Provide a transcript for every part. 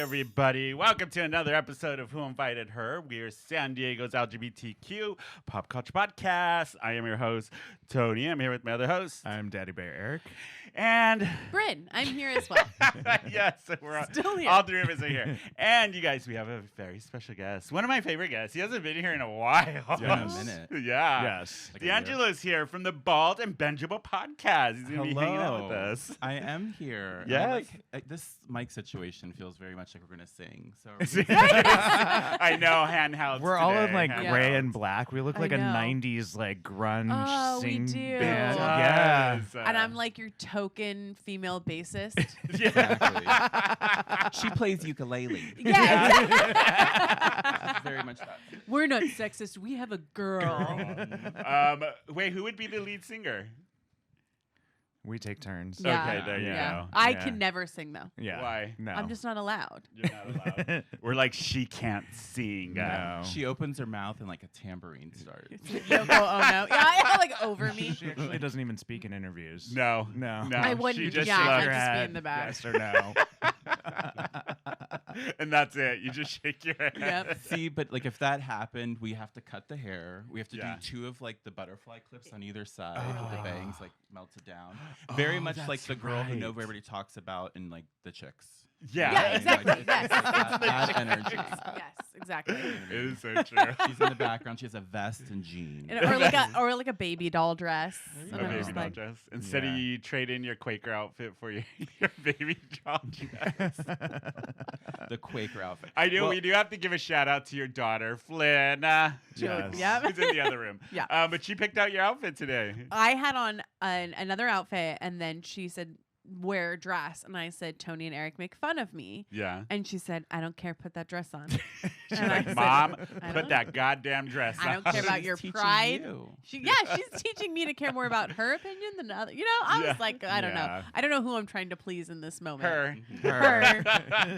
everybody. Welcome to another episode of Who Invited Her. We are San Diego's LGBTQ pop culture podcast. I am your host, Tony. I'm here with my other host. I'm Daddy Bear Eric. And Brynne, I'm here as well. yes, we're Still here. all three of us are here. And you guys, we have a very special guest. One of my favorite guests. He hasn't been here in a while. Yeah, a minute. Yeah. Yes. Dangilo's here from the Bald and Bingeable podcast. He's going to be hanging out with Hello. us. I am here. Yes. This mic situation feels very much like we're going to sing. So I know, handhelds. We're all in like today. gray and black. We look I like a know. 90s like grunge Oh, we sing do. band. It Yeah. does. And I'm like your token female bassist. exactly. She plays ukulele. Yeah, exactly. Very much that. We're not sexist. We have a girl. Wait, who would be the lead singer? We take turns. Yeah. Okay, there you Yeah. go. I Yeah. can never sing though. Yeah. Why? No. I'm just not allowed. You're not allowed. We're like, she can't sing. No. She opens her mouth and like a tambourine starts. Yoko Ono. Yeah, like over me. She actually doesn't even speak in interviews. No. No. No. I She wouldn't. just Yeah, loves- I'd Your just be head, in the back. Yes or no. And that's it. You just shake your head. Yep. See, but like if that happened, we have to cut the hair. We have to Yeah. do two of like the butterfly clips on either side Oh. with the bangs like melted down. Very much like that's the girl who right. everybody talks about in like The Chicks. Yeah. Yeah, And, exactly. Like, it's Yes. that energy. Yes, exactly. It is so true. She's in the background. She has a vest and jeans. Or like a baby doll dress. A And I'm baby just doll like, dress. Instead of Yeah. you trade in your Quaker outfit for your baby doll dress. The Quaker outfit. I do. Well, We do have to give a shout out to your daughter, Flynn. Yes. Yeah. Who's in the other room. Yeah. But she picked out your outfit today. I had on another outfit, and then she said, wear a dress. And I said, Tony and Eric make fun of me. Yeah. And she said, I don't care. Put that dress on. She's And I like, said, Mom, I put don't- that goddamn dress I on. don't care about she's your teaching pride. you. She's teaching me to care more about her opinion than other. You know, I Yeah. was like, I don't know. Yeah. I don't know who I'm trying to please in this moment. Her. Her.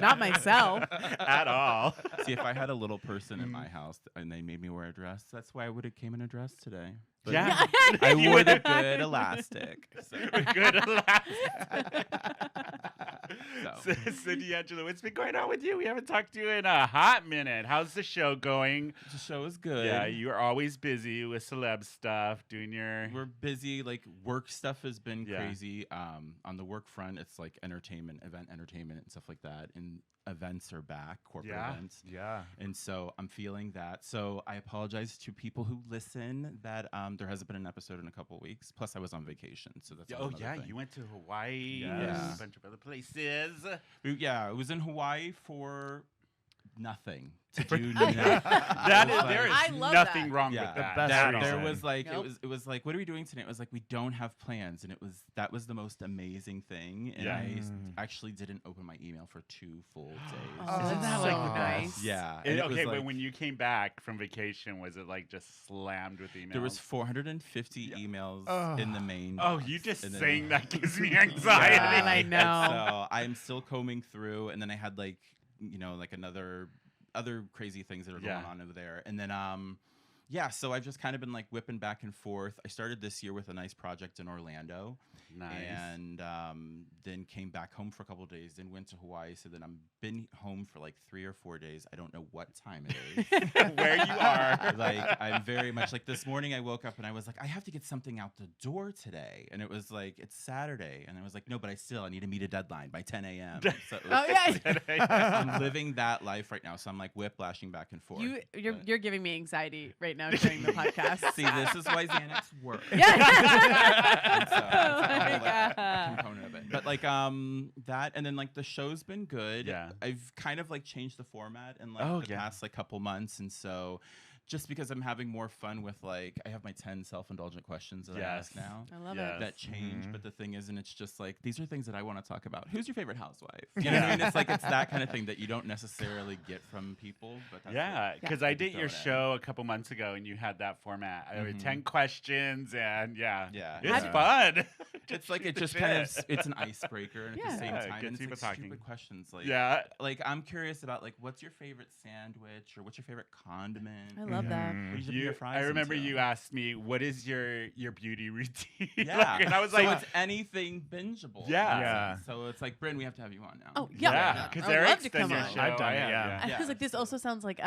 Not myself. At all. See, if I had a little person in my house and they made me wear a dress, that's why I would have came in a dress today. But Yeah. I You wore the would've- good elastic. So, Good laugh. so. So, D'Angelo, what's been going on with you? We haven't talked to you in a hot minute. How's the show going? The show is good. Yeah, you're always busy with celeb stuff, doing your... We're busy. Like work stuff has been Yeah. crazy. On the work front, it's like entertainment, event entertainment, and stuff like that. And events are back, corporate events. Yeah. And so I'm feeling that. So I apologize to people who listen that there hasn't been an episode in a couple of weeks. Plus, I was on vacation, so that's Oh, another yeah, thing. you went to Hawaii Yes. and Yeah. a bunch of other places. Yeah, I was in Hawaii for nothing to For- do. I That is, love there it. is I love nothing that. wrong Yeah. with The that. best at reason. all. There was like Nope. it was like, what are we doing today? It was like, we don't have plans, and that was the most amazing thing. And Yeah. I actually didn't open my email for 2 full days. Oh, Isn't that so like the nice? best? Yeah. And, and it was okay, like, but when you came back from vacation, was it like just slammed with emails? there was 450 emails Oh. in the main. Oh, box, you just and then- saying that gives me anxiety. God, I And know. so I'm still combing through, and then I had like, like other crazy things that are going Yeah. on over there, and then yeah, so I've just kind of been like whipping back and forth. I started this year with a nice project in Orlando, Nice. and then came back home for a couple of days, then went to Hawaii. So then I'm been home for like 3 or 4 days. I don't know what time it is. Where you are. Like I'm very much like, this morning I woke up and I was like, I have to get something out the door today, and it was like, it's Saturday, and I was like, no, but I need to meet a deadline by 10 a.m. So it was- Oh yeah. I'm living that life right now, so I'm like whiplashing back and forth. You're giving me anxiety right now during the podcast. See, this is why Xanax works. Yeah. And so it's Oh my kind of like a God. component of it. But like that, and then like the show's been good. Yeah. I've kind of like changed the format in like Oh, the yeah. past like couple months, and so just because I'm having more fun with like, I have my 10 self-indulgent questions that I ask Yes. now. I love Yes. it. That change, Mhm. but the thing is, and it's just like, these are things that I want to talk about. Who's your favorite housewife? You know what I mean? It's like, it's that kind of thing that you don't necessarily get from people. But that's Yeah, what- because Yeah. I did your Throw it in. show a couple months ago, ago, and you had that format. There were 10 questions, and Yeah. it's Yeah. fun. It's like it Shoot just the kind of shit. it's an icebreaker, and at the same Yeah, time, gets it's people like talking. stupid questions. Like, Yeah. like I'm curious about like what's your favorite sandwich or what's your favorite condiment? I love that. Mhm. What do you dip your fries I remember into? you asked me, "What is your beauty routine?" Yeah, Like, and I was so like, it's anything bingeable. Yeah. Yeah. So it's like, Brynne, we have to have you on now. Oh, yeah. "Yeah," because I would love Eric's to done come your on. show. I've done I it, have, yeah. I Yeah. feel like this also sounds like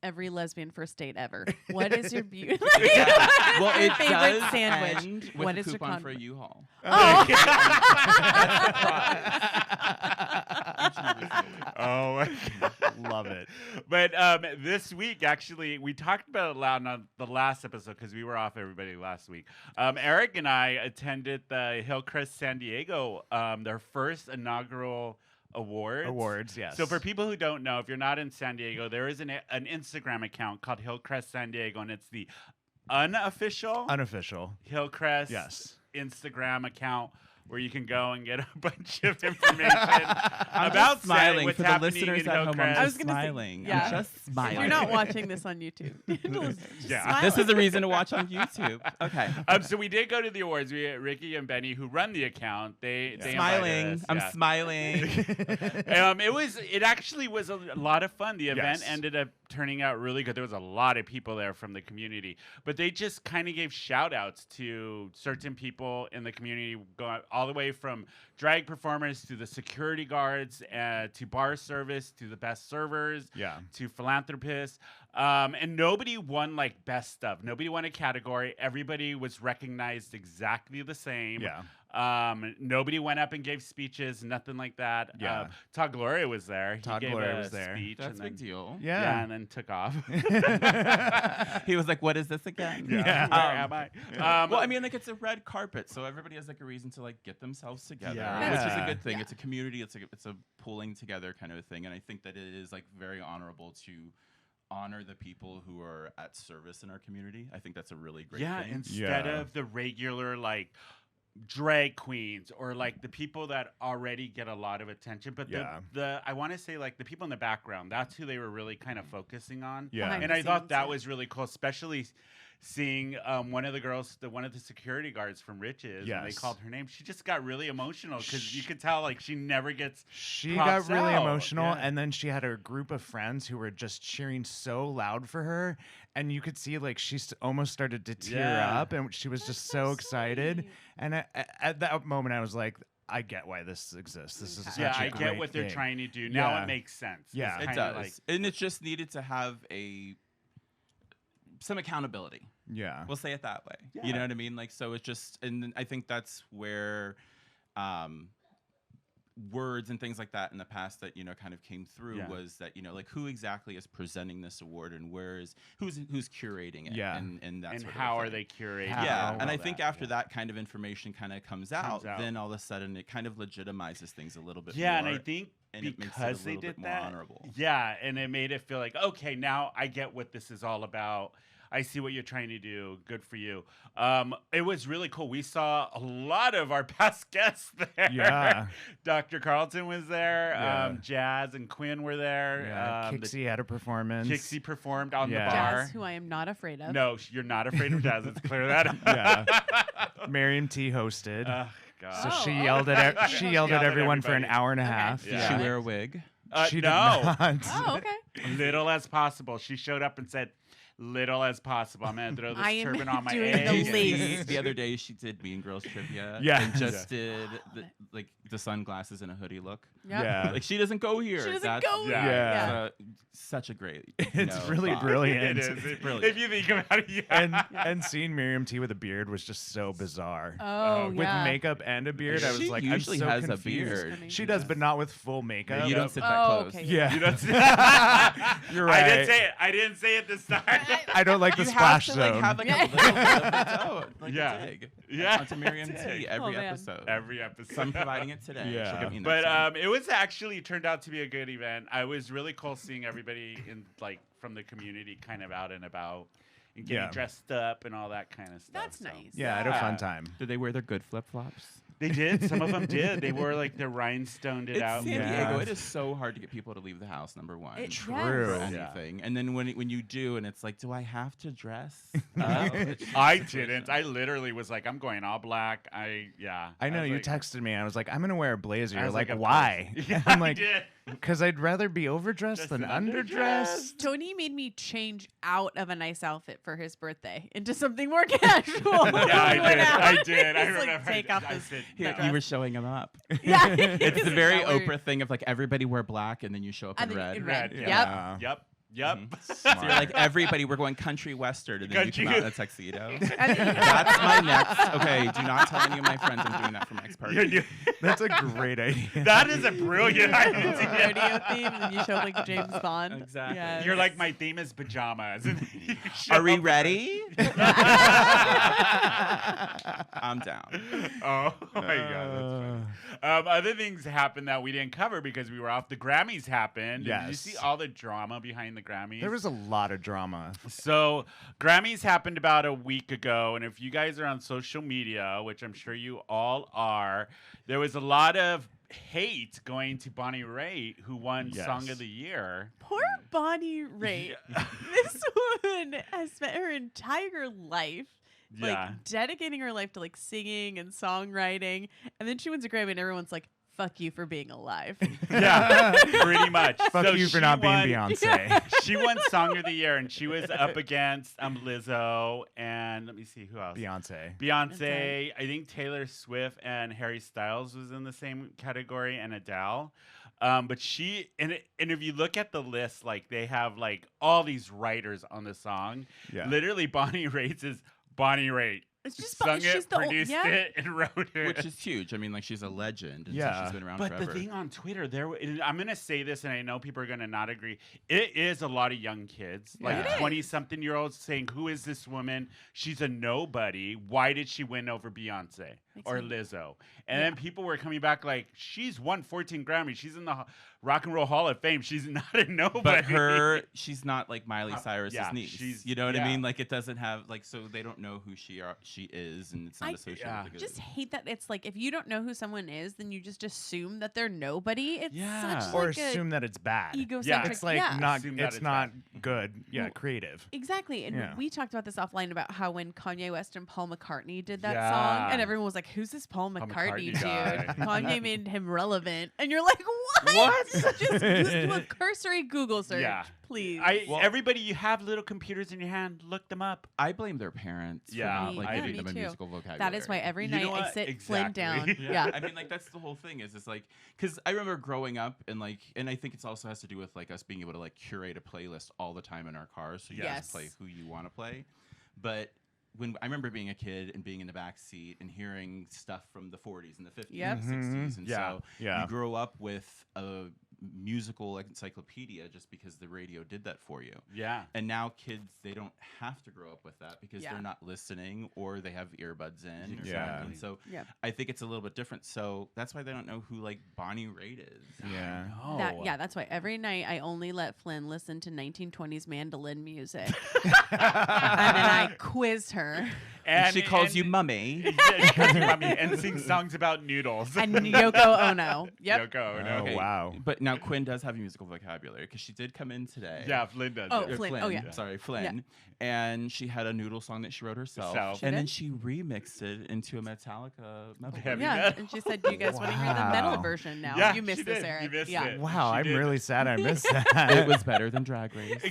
every lesbian first date ever. What is your beauty? Well, your it favorite does sandwich? end with What a is your coupon for a condiment? U-Haul. Oh. Oh, my God. Love it. But this week, actually, we talked about it loud on the last episode because we were off everybody last week. Eric and I attended the Hillcrest San Diego, their first inaugural awards. Yes. So for people who don't know, if you're not in San Diego, there is an Instagram account called Hillcrest San Diego, and it's the unofficial Unofficial. Hillcrest Yes. Instagram account where you can go and get a bunch of information I'm about just smiling what's for the happening listeners in at home. I'm Hillcrest. I was just gonna say, smiling. yeah. I'm just smiling. If you're not watching this on YouTube, just Yeah. smile. This is the reason to watch on YouTube. Okay. So we did go to the awards. We had Ricky and Benny, who run the account. They invited Smiling. us, I'm yeah. smiling. It actually was a lot of fun. The event Yes. ended up turning out really good. There was a lot of people there from the community, but they just kind of gave shout outs to certain people in the community, going all the way from drag performers to the security guards, to bar service, to the best servers, Yeah. to philanthropists. And nobody won like best stuff. Nobody won a category. Everybody was recognized exactly the same. Yeah. Nobody went up and gave speeches, nothing like that. Yeah. Todd Gloria was there. Todd he gave Gloria a was there. speech That's a and big then, deal. Yeah, and then took off. He was like, "What is this again?" Yeah. Where am I? Well, I mean, like it's a red carpet, so everybody has like a reason to like get themselves together, Yeah. which is a Yeah. good thing. Yeah. It's a community. It's a pulling together kind of a thing, and I think that it is like very honorable to honor the people who are at service in our community. I think that's a really great yeah, thing. instead Yeah. of the regular like drag queens or like the people that already get a lot of attention, but Yeah. the I want to say like the people in the background, that's who they were really kind of focusing on. Yeah. Behind And the I thought scenes, that yeah. was really cool, especially seeing one of the girls, one of the security guards from Riches, and they Yes. called her name. She just got really emotional because you could tell like she never gets. She props got really out. emotional, Yeah. and then she had a group of friends who were just cheering so loud for her, and you could see like she almost started to tear Yeah. up, and she was just so so excited. sweet. And at that moment, I was like, I get why this exists. This is such Yeah, a I get great what they're thing. trying to do. Now Yeah. it makes sense. Yeah. It's It kinda does, like- and it just needed to have some accountability. Yeah. We'll say it that way. Yeah. You know what I mean? Like, so it's just, and I think that's where words and things like that in the past that, kind of came through Yeah. was that, like who exactly is presenting this award and who's curating it. Yeah. And that's and how are they curating? How? Yeah, all and I think that, after yeah. that kind of information kind of comes out, out. then all of a sudden it kind of legitimizes things a little bit Yeah, more. and I think and it makes it a because they little did bit more that, honorable. yeah, and it made it feel like, okay, now I get what this is all about. I see what you're trying to do. Good for you. It was really cool. We saw a lot of our past guests there. Yeah. Dr. Carlton was there. Yeah. Jazz and Quinn were there. Yeah. Kixie had a performance. Kixie performed on Yeah. the bar. Jazz, who I am not afraid of. No, you're not afraid of Jazz. Let's clear that up. Yeah. Miriam T hosted. Oh, God. So Oh, she oh. yelled at She yelled at everyone for an everybody. hour and a Okay. half. Did Did Yeah. she wear a wig? She no. did not. Oh, okay. Little as possible. She showed up and said, little as possible. I'm going to throw this I am turban on my doing egg. the Did you least. see the other day she did Mean Girls trivia. Yeah. And just did the sunglasses and a hoodie look. Yep. Yeah. Like she doesn't go here. She doesn't That's, go Yeah. here. Yeah. Such a great. It's really thought. brilliant. It is. It's brilliant. If you think about it, yeah. And seeing Miriam T with a beard was just so bizarre. Oh, With yeah. makeup and a beard, I was She like, usually I'm so has a confused. beard. She does, but not with full makeup. You don't sit that Oh, close. okay. Yeah. You don't say- You're right. I didn't say it. I didn't say it this time. I don't like the You splash have to zone. have like a little bit of its own, like Yeah. a dig. Yeah. Onto Miriam Dig. T every Oh, man. episode. Every episode. So I'm providing it today. Yeah. She'll give me But next time. it was actually turned out to be a good event. I was really cool seeing everybody in from the community kind of out and about. and getting Yeah. dressed up and all that kind of stuff. That's so. nice. Yeah, I had a fun Yeah. time. Did they wear their good flip flops? They did. Some of them did. They wore like the rhinestoned it It's out. San Yeah. Diego. It is so hard to get people to leave the house. Number one, True. for Yeah. anything. And then when you do, and it's like, do I have to dress? up? It's just I a situation. didn't. I literally was like, I'm going all black. I I know was you like- texted me. I was like, I'm gonna wear a blazer. I You're was like, of why? course. Yeah, I'm I like, did. because I'd rather be overdressed Just than an underdressed. Tony made me change out of a nice outfit for his birthday into something more casual. Yeah, I We went did. out. I did. I He's like, remember. take off I this. said, that You dress. were showing them up. Yeah, It's the He's very like, "Now we're-" Oprah thing of like everybody wear black and then you show up And in then red. in red. Yeah. Yep. Yep. So you're like everybody, we're going country western, and then you come out in a tuxedo. And- That's my next. Okay, do not tell any of my friends I'm doing that for my next party. You- That's a great idea. that is a brilliant idea. rodeo theme, and then you show up like James Bond. Exactly. Yes. You're like, my theme is pajamas. And then you show Are we up- ready? I'm down. Oh my god, that's funny. Other things happened that we didn't cover because we were off. The Grammys happened. Did you Yes. see all the drama behind the Grammys? There was a lot of drama. So Grammys happened about a week ago, and if you guys are on social media, which I'm sure you all are, there was a lot of hate going to Bonnie Raitt, who won Yes. Song of the Year. Poor Bonnie Raitt. This woman has spent her entire life Yeah. like dedicating her life to like singing and songwriting, and then she wins a Grammy, and everyone's like, "Fuck you for being alive." Yeah, pretty much. Fuck So you for she not being won- Beyonce. She won Song of the Year, and she was up against Lizzo and let me see who else. Beyonce. Beyonce, Okay. I think Taylor Swift and Harry Styles was in the same category, and Adele. But she and if you look at the list, like they have like all these writers on the song. Yeah. Literally, Bonnie Raitt is Bonnie Raitt. It's just Sung she's it, the produced yeah. it, and wrote it. Which is huge. I mean, like she's a legend. And so Yeah. she's been around But forever. the thing on Twitter, and I'm gonna say this, and I know people are gonna not agree. It is a lot of young kids, Yeah. It like is. 20-something-year-olds, saying, "Who is this woman? She's a nobody. Why did she win over Beyonce Makes or me- Lizzo?" And Yeah. then people were coming back like, "She's won 14 Grammys. She's in the Rock and Roll Hall of Fame. She's not a nobody." But she's not like Miley Cyrus's yeah, niece. she's- You know what yeah. I mean? Like it doesn't have like so they don't know who she is, and it's not I associated yeah. with the Just good. hate that it's like if you don't know who someone is, then you just assume that they're nobody. It's Yeah. such Or like assume that it's bad. a egocentric. It's like yeah. not. Assume that It's it's not good. Yeah, Well, creative. Exactly. And Yeah. we talked about this offline about how when Kanye West and Paul McCartney did that Yeah. song, and everyone was like, "Who's this Paul Paul McCartney, McCartney dude?" guy. Kanye made him relevant. And you're like, what? What? Just do a cursory Google search, Yeah. please. Well- Everybody, you have little computers in your hand. Look them up. I blame their parents Yeah, for not like I giving do. them a Me too. musical vocabulary. That is why every You night know I what? sit Flynn down. Exactly. Yeah. I mean, like that's the whole thing. Is it's like because I remember growing up and like, and I think it's also has to do with like us being able to like curate a playlist all the time in our cars, so you Yes. just play who you want to play. But when I remember being a kid and being in the back seat and hearing stuff from the 40s and the 50s Yep. and the 60s, and Yeah. so Yeah. you grow up with a musical encyclopedia just because the radio did that for you. Yeah. And now kids, they don't have to grow up with that because Yeah. they're not listening or they have earbuds in. Or Yeah. something. So Yeah. I think it's a little bit different. So that's why they don't know who like Bonnie Raitt is. Yeah. That's why every night I only let Flynn listen to 1920s mandolin music. And then I quiz her. And she calls you mummy. Yeah, she calls you mommy and sings songs about noodles. And Yoko Ono. Yep. Yoko Ono. Oh, Okay, wow. But now Quinn does have a musical vocabulary because she did come in today. Yeah, Flynn does. Oh, it. Or Flynn. Oh, yeah. Sorry, Flynn. And she had a noodle song that she wrote herself. Herself. She And then did? she remixed it into a Metallica metal. Heavy version. Yeah. metal. And she said, "Do you guys want to hear the metal Wow. version now?" Yeah, you missed she this, did. Eric. You missed yeah. it. Wow, She I'm did. really sad I missed that. It was better than Drag Race.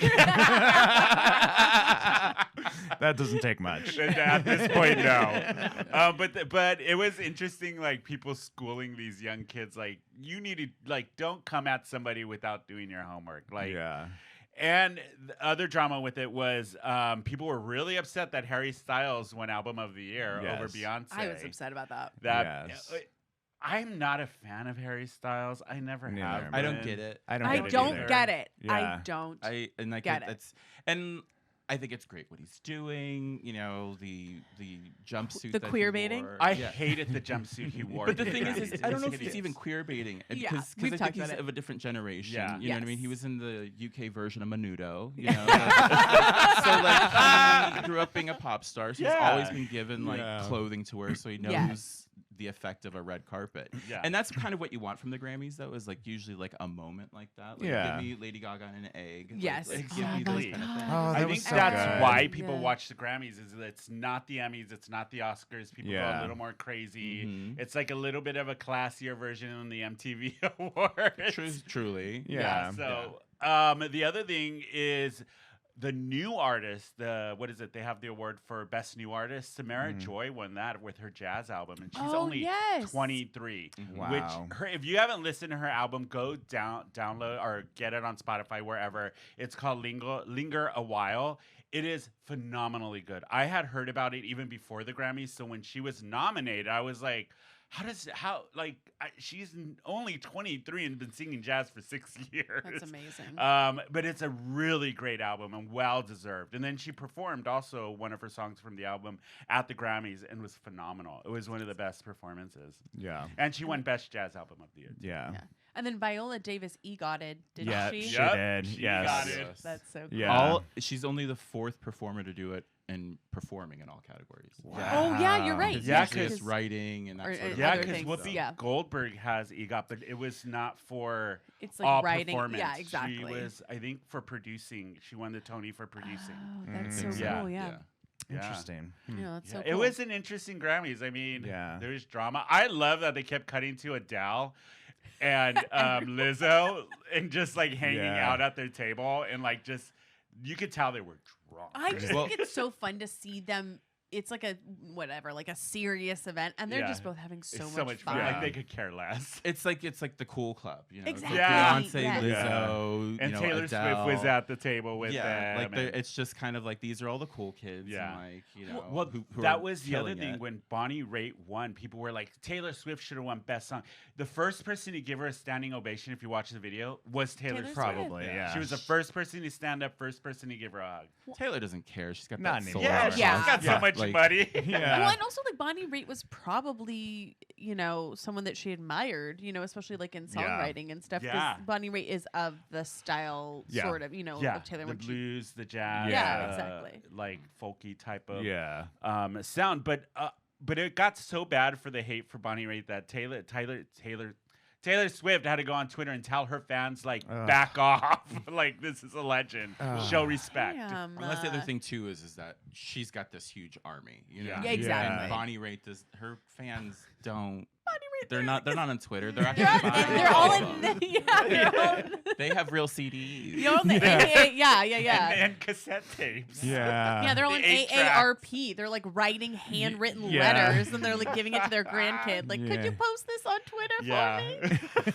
That doesn't take much. At this point, no. But it was interesting, like people schooling these young kids, like you need to like don't come at somebody without doing your homework, like. Yeah. And the other drama with it was people were really upset that Harry Styles won Album of the Year over Yes. Beyonce. I was upset about that. That Yes. I'm not a fan of Harry Styles. I never Neither have. am I don't been. get it. I don't I get it don't either. get it. Yeah. I don't. And like Get it. it's and I think it's great what he's doing. You know, the jumpsuit, The that queer he baiting? wore. I Yeah. hated the jumpsuit he wore. But the to thing Grammys. is, It I don't was know if he's hideous. even queer baiting Yeah, because we've I talked think he's about it. of a different generation. Yeah. You know what I mean? Yes. He was in the UK version of Menudo. You know, so like he grew up being a pop star. So he's Yeah. always been given like Yeah. clothing to wear, so he knows Yes. the effect of a red carpet. Yeah. And that's kind of what you want from the Grammys, though, is like usually like a moment like that. Like, Yeah. give me Lady Gaga and an egg. like- Yes. like, Oh give me my those kind of God. things. Oh, I that think was so that's good. why people Yeah. watch the Grammys. Is that it's not the Emmys, it's not the Oscars. People go Yeah. a little more crazy. Mhm. It's like a little bit of a classier version on the MTV Awards. Truly. Yeah. So, the other thing is the new artist. What is it? They have the award for best new artist. Samara Joy won that with her jazz album, and she's Oh, only yes. 23. Wow. Which if you haven't listened to her album, go download or get it on Spotify wherever. It's called Linger a While. It is phenomenally good. I had heard about it even before the Grammys, so when she was nominated, I was like, she's only 23 and been singing jazz for 6 years. That's amazing. But it's a really great album and well deserved. And then she performed also one of her songs from the album at the Grammys and was phenomenal. It was one of the best performances. Yeah. And she won Best Jazz Album of the Year. Yeah. Yeah. And then Viola Davis EGOT'd, didn't Yeah, she? she Yep, did. she Yes. got it. That's so cool. Yeah. She's only the 4th performer to do it and performing in all categories. Oh, yeah, you're right. Yeah, Usually it's 'cause- writing and that or- sort of Yeah, other because things, Whoopi yeah. Goldberg has EGOT, but it was not for It's like all writing. performance. Yeah, exactly. She was, I think, for producing. She won the Tony for producing. Oh, that's so Mm. Yeah. cool. Yeah. Yeah. Interesting. Yeah, that's so Yeah, cool. It was an interesting Grammys. I mean, Yeah. there's drama. I love that they kept cutting to Adele and Lizzo and just like hanging Yeah. out at their table and like just you could tell they were drunk. I just Well- think it's so fun to see them. It's like a like a serious event, and they're Yeah. just both having It's so much fun. Yeah. Like they could care less. It's like the cool club, you know. It's Exactly. like Yeah. Beyonce, Yes. Lizzo, And you know, Taylor Adele. Swift was at the table with yeah, them. like and- it's just kind of like these are all the cool kids. Yeah. And like you know, Well, who that are was the other killing thing it. when Bonnie Raitt won. People were like, Taylor Swift should have won Best Song. The first person to give her a standing ovation, if you watch the video, was Taylor Taylor Swift. Swift. Probably, yeah. She was the first person to stand up, first person to give her a hug. Taylor doesn't care. She's got Not that soul. anymore. Yeah, in she's her Yeah. heart. got so Yeah. much Like, money. Yeah. Well, and also like Bonnie Raitt was probably someone that she admired, especially like in Yeah. songwriting and stuff. 'cause Yeah. Bonnie Raitt is of the style Yeah. sort of Yeah, of Taylor the when she. blues, the jazz, Yeah, exactly. like folky type of Yeah. sound. But it got so bad for the hate for Bonnie Raitt that Taylor Swift had to go on Twitter and tell her fans like Ugh. back off, like this is a legend, Ugh. show respect. Unless the other thing too is that she's got this huge army. You know? Yeah. Yeah, exactly. And Bonnie Raitt her fans don't. They're not on Twitter. They're They're, actually on, buying they're all the in. album. They're all. They have real CDs. You're on the AA, yeah. And cassette tapes. Yeah. Yeah, they're all The in 8 tracks. AARP. They're like writing handwritten Yeah. letters, and they're like giving it to their grandkid. Like, could Yeah. you post this on Twitter for me?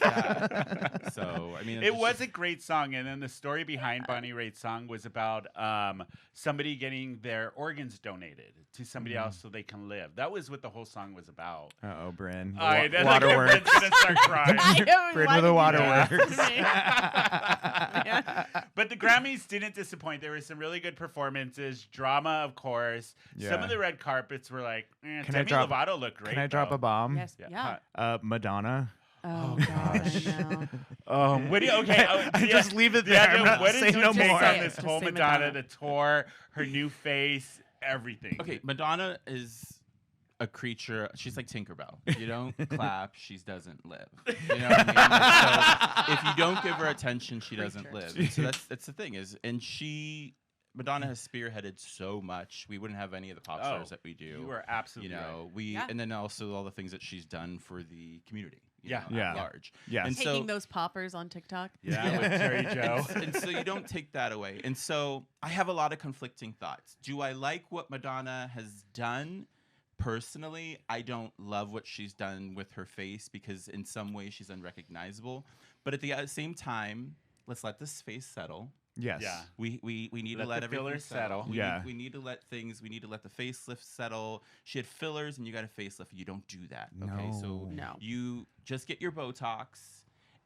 Yeah. So I mean, It was a great song, and then the story behind Bonnie Raitt's song was about somebody getting their organs donated to somebody else so they can live. That was what the whole song was about. Uh-oh, Brynne. Waterworks. Waterworks. Gonna start crying. Brynne with the waterworks. But the Grammys didn't disappoint. There were some really good performances, drama, of course. Some Yeah. of the red carpets were like, Can I Demi drop- Lovato looked great. Can I drop though. a bomb? Yes. Yeah. Madonna. Oh, gosh. God, I know. What do you, okay, Just leave it there. I'm not what is saying your no take more. on Say it. this Just whole say Madonna, Madonna. the tour, her new face, everything? Okay, Madonna is a creature. She's like Tinkerbell. You don't clap, she doesn't live. You know what I mean? Like, so if you don't give her attention, she doesn't live. And so that's the thing Madonna has spearheaded so much. We wouldn't have any of the pop stars that we do. You were absolutely right. And then also all the things that she's done for the community. you Yeah. know, Yeah. at large. Yes. And Taking so, those poppers on TikTok. Yeah, with Terry Joe. and so you don't take that away. And so I have a lot of conflicting thoughts. Do I like what Madonna has done? Personally, I don't love what she's done with her face because in some ways she's unrecognizable. But at the same time, let's let this face settle. Yes. Yeah. We need Let to let the everything fillers settle. settle. Yeah. We need to let the facelift settle. She had fillers and you got a facelift. You don't do that. Okay. So No. you just get your Botox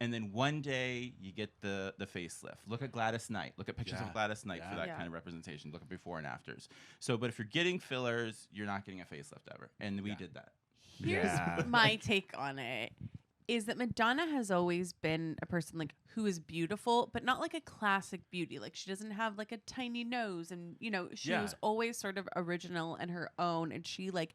And then one day you get the facelift. Look at Gladys Knight. Look at pictures Yeah. of Gladys Knight for that Yeah. kind of representation. Look at before and afters. So, but if you're getting fillers, you're not getting a facelift ever. And we did that. Here's Yeah. my take on it. Is that Madonna has always been a person like who is beautiful, but not like a classic beauty. Like she doesn't have like a tiny nose, and she Yeah. was always sort of original and her own, and she like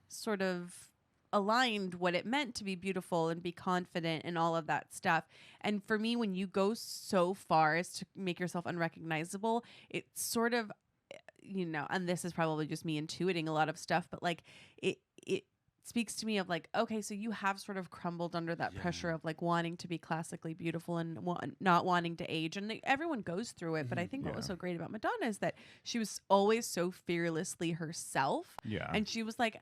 sort of aligned what it meant to be beautiful and be confident and all of that stuff. And for me, when you go so far as to make yourself unrecognizable, it's sort of and this is probably just me intuiting a lot of stuff, but like it speaks to me of like, okay, so you have sort of crumbled under that pressure of like wanting to be classically beautiful and not wanting to age, and everyone goes through it. But I think what was so great about Madonna is that she was always so fearlessly herself. Yeah. And she was like,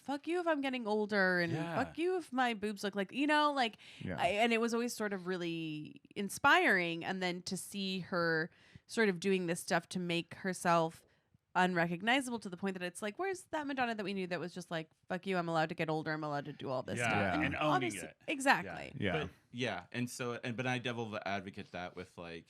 fuck you if I'm getting older, and fuck you if my boobs look like, and it was always sort of really inspiring. And then to see her sort of doing this stuff to make herself unrecognizable to the point that it's like, where's that Madonna that we knew that was just like, fuck you, I'm allowed to get older, I'm allowed to do all this stuff. Yeah. And owning obviously- it. Exactly. Yeah. But I devil advocate that with like,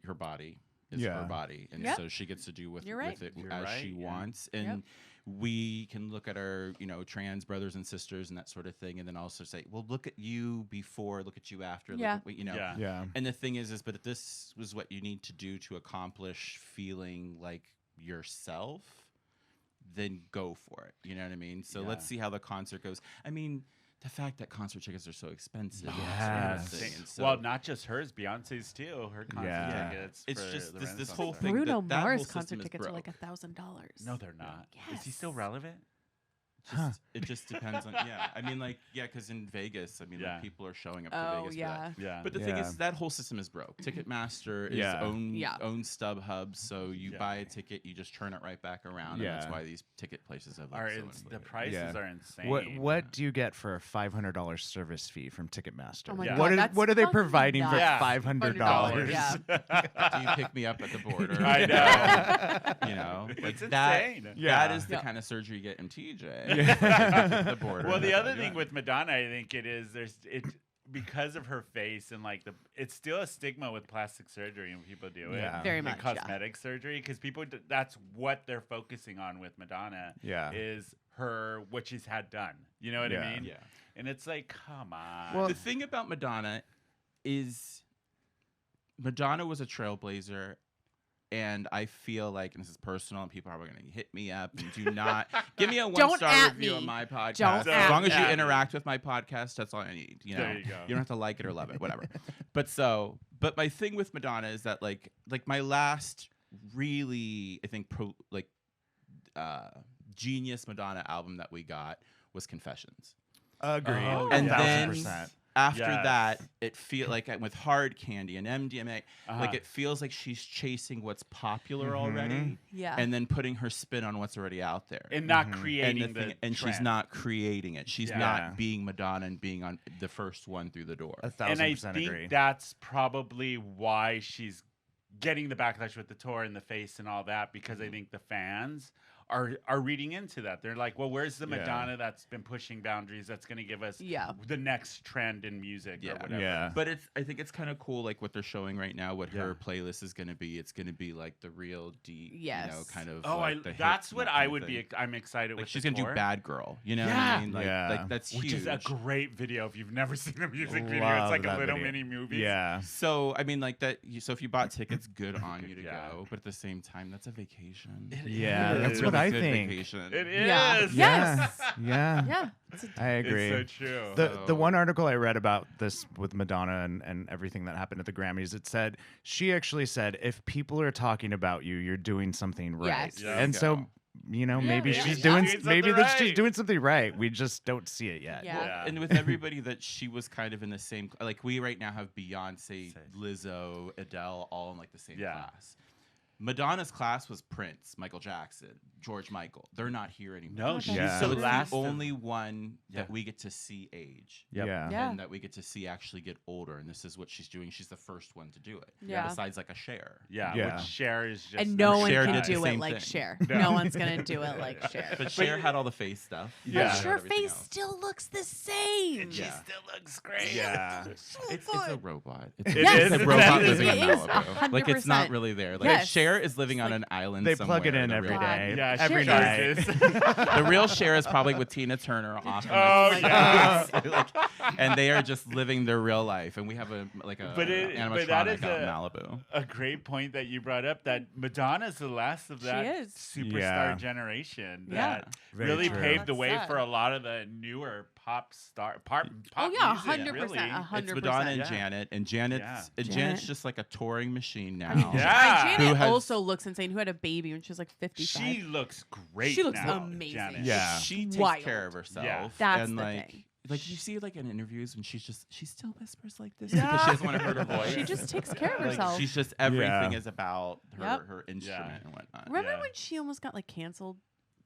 her body is Yeah. her body, and Yep. so she gets to do with You're right. it You're as right, she yeah. wants. And we can look at our trans brothers and sisters and that sort of thing, and then also say, well, look at you before, look at you after. Yeah. Look at what, Yeah. Yeah. And the thing is but if this was what you need to do to accomplish feeling like yourself, then go for it. You know what I mean? So let's see how the concert goes. I mean, the fact that concert tickets are so expensive. Yes. Is and so Well, not just hers, Beyonce's too. Her concert Yeah. tickets. It's for just the this Renaissance whole Fair. thing. Bruno that whole Mars system concert is tickets are broke. like $1,000. No, they're not. Is he Yes. still relevant? It just depends on I mean, like, because in Vegas, I mean, like, people are showing up to Oh Vegas for yeah. that. Yeah. But the thing Yeah. is, that whole system is broke. Ticketmaster is Yeah. own Yeah. StubHub, so you buy a ticket, you just turn it right back around, and that's Yeah. why these ticket places have like, Are so ins- the inflated. prices Yeah. are insane. What do you get for a $500 service fee from Ticketmaster? Oh my Yeah. God, What that's are they fucking providing for nuts. Yeah. $500? Yeah. Do you pick me up at the border? I know. You know, like It's that. insane. Yeah. That is the Yeah. kind of surgery you get in TJ. Yeah. The border. Well, the That's other all you thing got. with Madonna, I think because of her face and like it's still a stigma with plastic surgery when people do it. Yeah. Very and much, yeah. cosmetic surgery, because people that's what they're focusing on with Madonna. Yeah. Is what she's had done. You know what Yeah. I mean? Yeah. And it's like, come on. Well, The thing about Madonna is Madonna was a trailblazer, and I feel like, and this is personal, and people are going to hit me up, and do not give me a Don't 1-star at review me. on my podcast. Don't As long as you at me. interact with my podcast, that's all I need. You know, There you go. don't have to like it or love it, whatever. But my thing with Madonna is that like my last really, I think, genius Madonna album that we got was Confessions. Agreed. Oh, And yeah. then 1000%. after Yes. that, it feel like with Hard Candy and MDMA, Uh-huh. like it feels like she's chasing what's popular Mhm. already, Yeah. and then putting her spin on what's already out there. and not Mhm. creating And, the she's trend. not creating it. She's Yeah. not being Madonna and being on the first one through the door. 1,000% And I think agree. that's probably why she's getting the backlash with the tour and the face and all that, because I think the fans are reading into that. They're like, well, where's the Yeah. Madonna that's been pushing boundaries that's going to give us Yeah. the next trend in music Yeah. or whatever? Yeah. But I think it's kind of cool, like what they're showing right now. What her Yeah. playlist is going to be. It's going to be like the real deep, Yes. kind of. Oh, like, the that's hits and what that I kind of would thing. be. I'm excited Like with. she's the gonna do tour, Bad Girl. You know what Yeah. I mean? Like, Yeah. like that's which huge. is a great video. If you've never seen the music video, Love it's like a that little video. mini movie. Yeah. So I mean, like that. So if you bought tickets, good on you to Yeah. go. But at the same time, that's a vacation. Yeah, is. that's It's what Really I good think. Vacation. It Yeah. is. Yes. Yeah. Yeah. I agree. It's so true. The one article I read about this with Madonna and everything that happened at the Grammys, it said she actually said if people are talking about you, you're doing something right. Yes. There And you so go. maybe Maybe she's she's doing doing maybe something that she's right. doing something right. We just don't see it yet. Yeah. Yeah. And with everybody that she was kind of in the same, like we right now have Beyonce, Same. Lizzo, Adele, all in like the same Yeah. class. Madonna's class was Prince, Michael Jackson, George Michael. They're not here anymore. No, she's Yeah. the So it's last the of- only one Yeah. that we get to see age. Yep. Yeah. And that we get to see actually get older. And this is what she's doing. She's the first one to do it. Yeah. Besides like a Cher. Yeah, Yeah. which Cher is just And no one Cher can did the do it same like thing. Cher. No. No one's gonna do it like Cher. But Cher had all the face stuff. Yeah. But But her Everything face else. still looks the same. Yeah. still looks great. Yeah. It's a robot. It's It is. a robot It living in is Malibu. Like it's not 100%. really there. Like Yes. Cher is living It's on like- an island. They plug it somewhere, in the every real- day. Yeah, every Cher night. is. The real Cher is probably with Tina Turner off. in, Oh, like, yeah. like, and they are just living their real life. And we have a animatronic that is out in a- Malibu. A great point that you brought up that Madonna's the last of She that is. superstar Yeah. generation Yeah. that Very really true. paved the That's way sad. for a lot of the newer pop Oh pop yeah, music, 100%, really. 100%. It's Madonna and Yeah. Janet, and Janet's Yeah. Janet's Janet. just like a touring machine now. Yeah. Janet Who has- also looks insane. Who had a baby when she was like 55. She looks great. She looks now, amazing. Janet. Yeah. She takes Wild. care of herself. Yeah. That's and the like, thing. Like you see like in interviews when she still whispers like this Yeah. because she doesn't want to hurt her voice. She just takes care of Like, herself. she's just everything Yeah. is about her Yep. her instrument and whatnot. Remember Yeah. when she almost got like canceled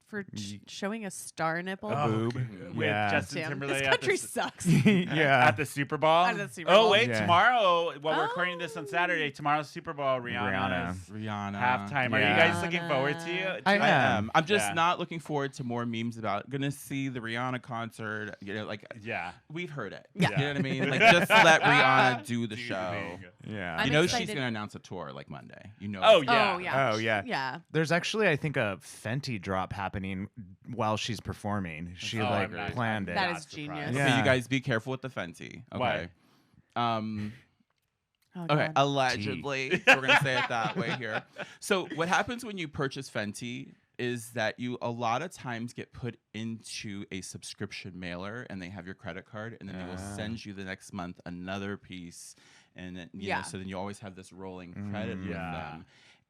for showing a star nipple? Oh, Boob. with Yeah. Justin Damn, Timberlake this at the country s- sucks. Yeah. at the Super Bowl. At the Super Oh Bowl. wait, Yeah. tomorrow. Well, we're recording this on Saturday. Tomorrow's Super Bowl. Rihanna's Rihanna. halftime. Are you Yeah. guys looking forward to? I I am. am. I'm just Yeah. not looking forward to more memes about gonna see the Rihanna concert. You know, like Yeah. we've heard it. Yeah. You know what I mean? Like just let Rihanna do the Do show. thing. Yeah. I'm You know she's excited. gonna announce a tour like Monday. You know. Oh, it. yeah. Oh yeah. Oh, yeah. Yeah. There's actually, I think, a Fenty drop happening while she's performing. She Oh, like I'm not- planned it. That Not is surprised. genius. Yeah. Okay, you guys be careful with the Fenty. Okay. Why? Oh, Okay, God. allegedly. We're going to say it that way here. So, what happens when you purchase Fenty is that you a lot of times get put into a subscription mailer and they have your credit card and then they will send you the next month another piece and then you know, Yeah. so then you always have this rolling credit with Yeah. them.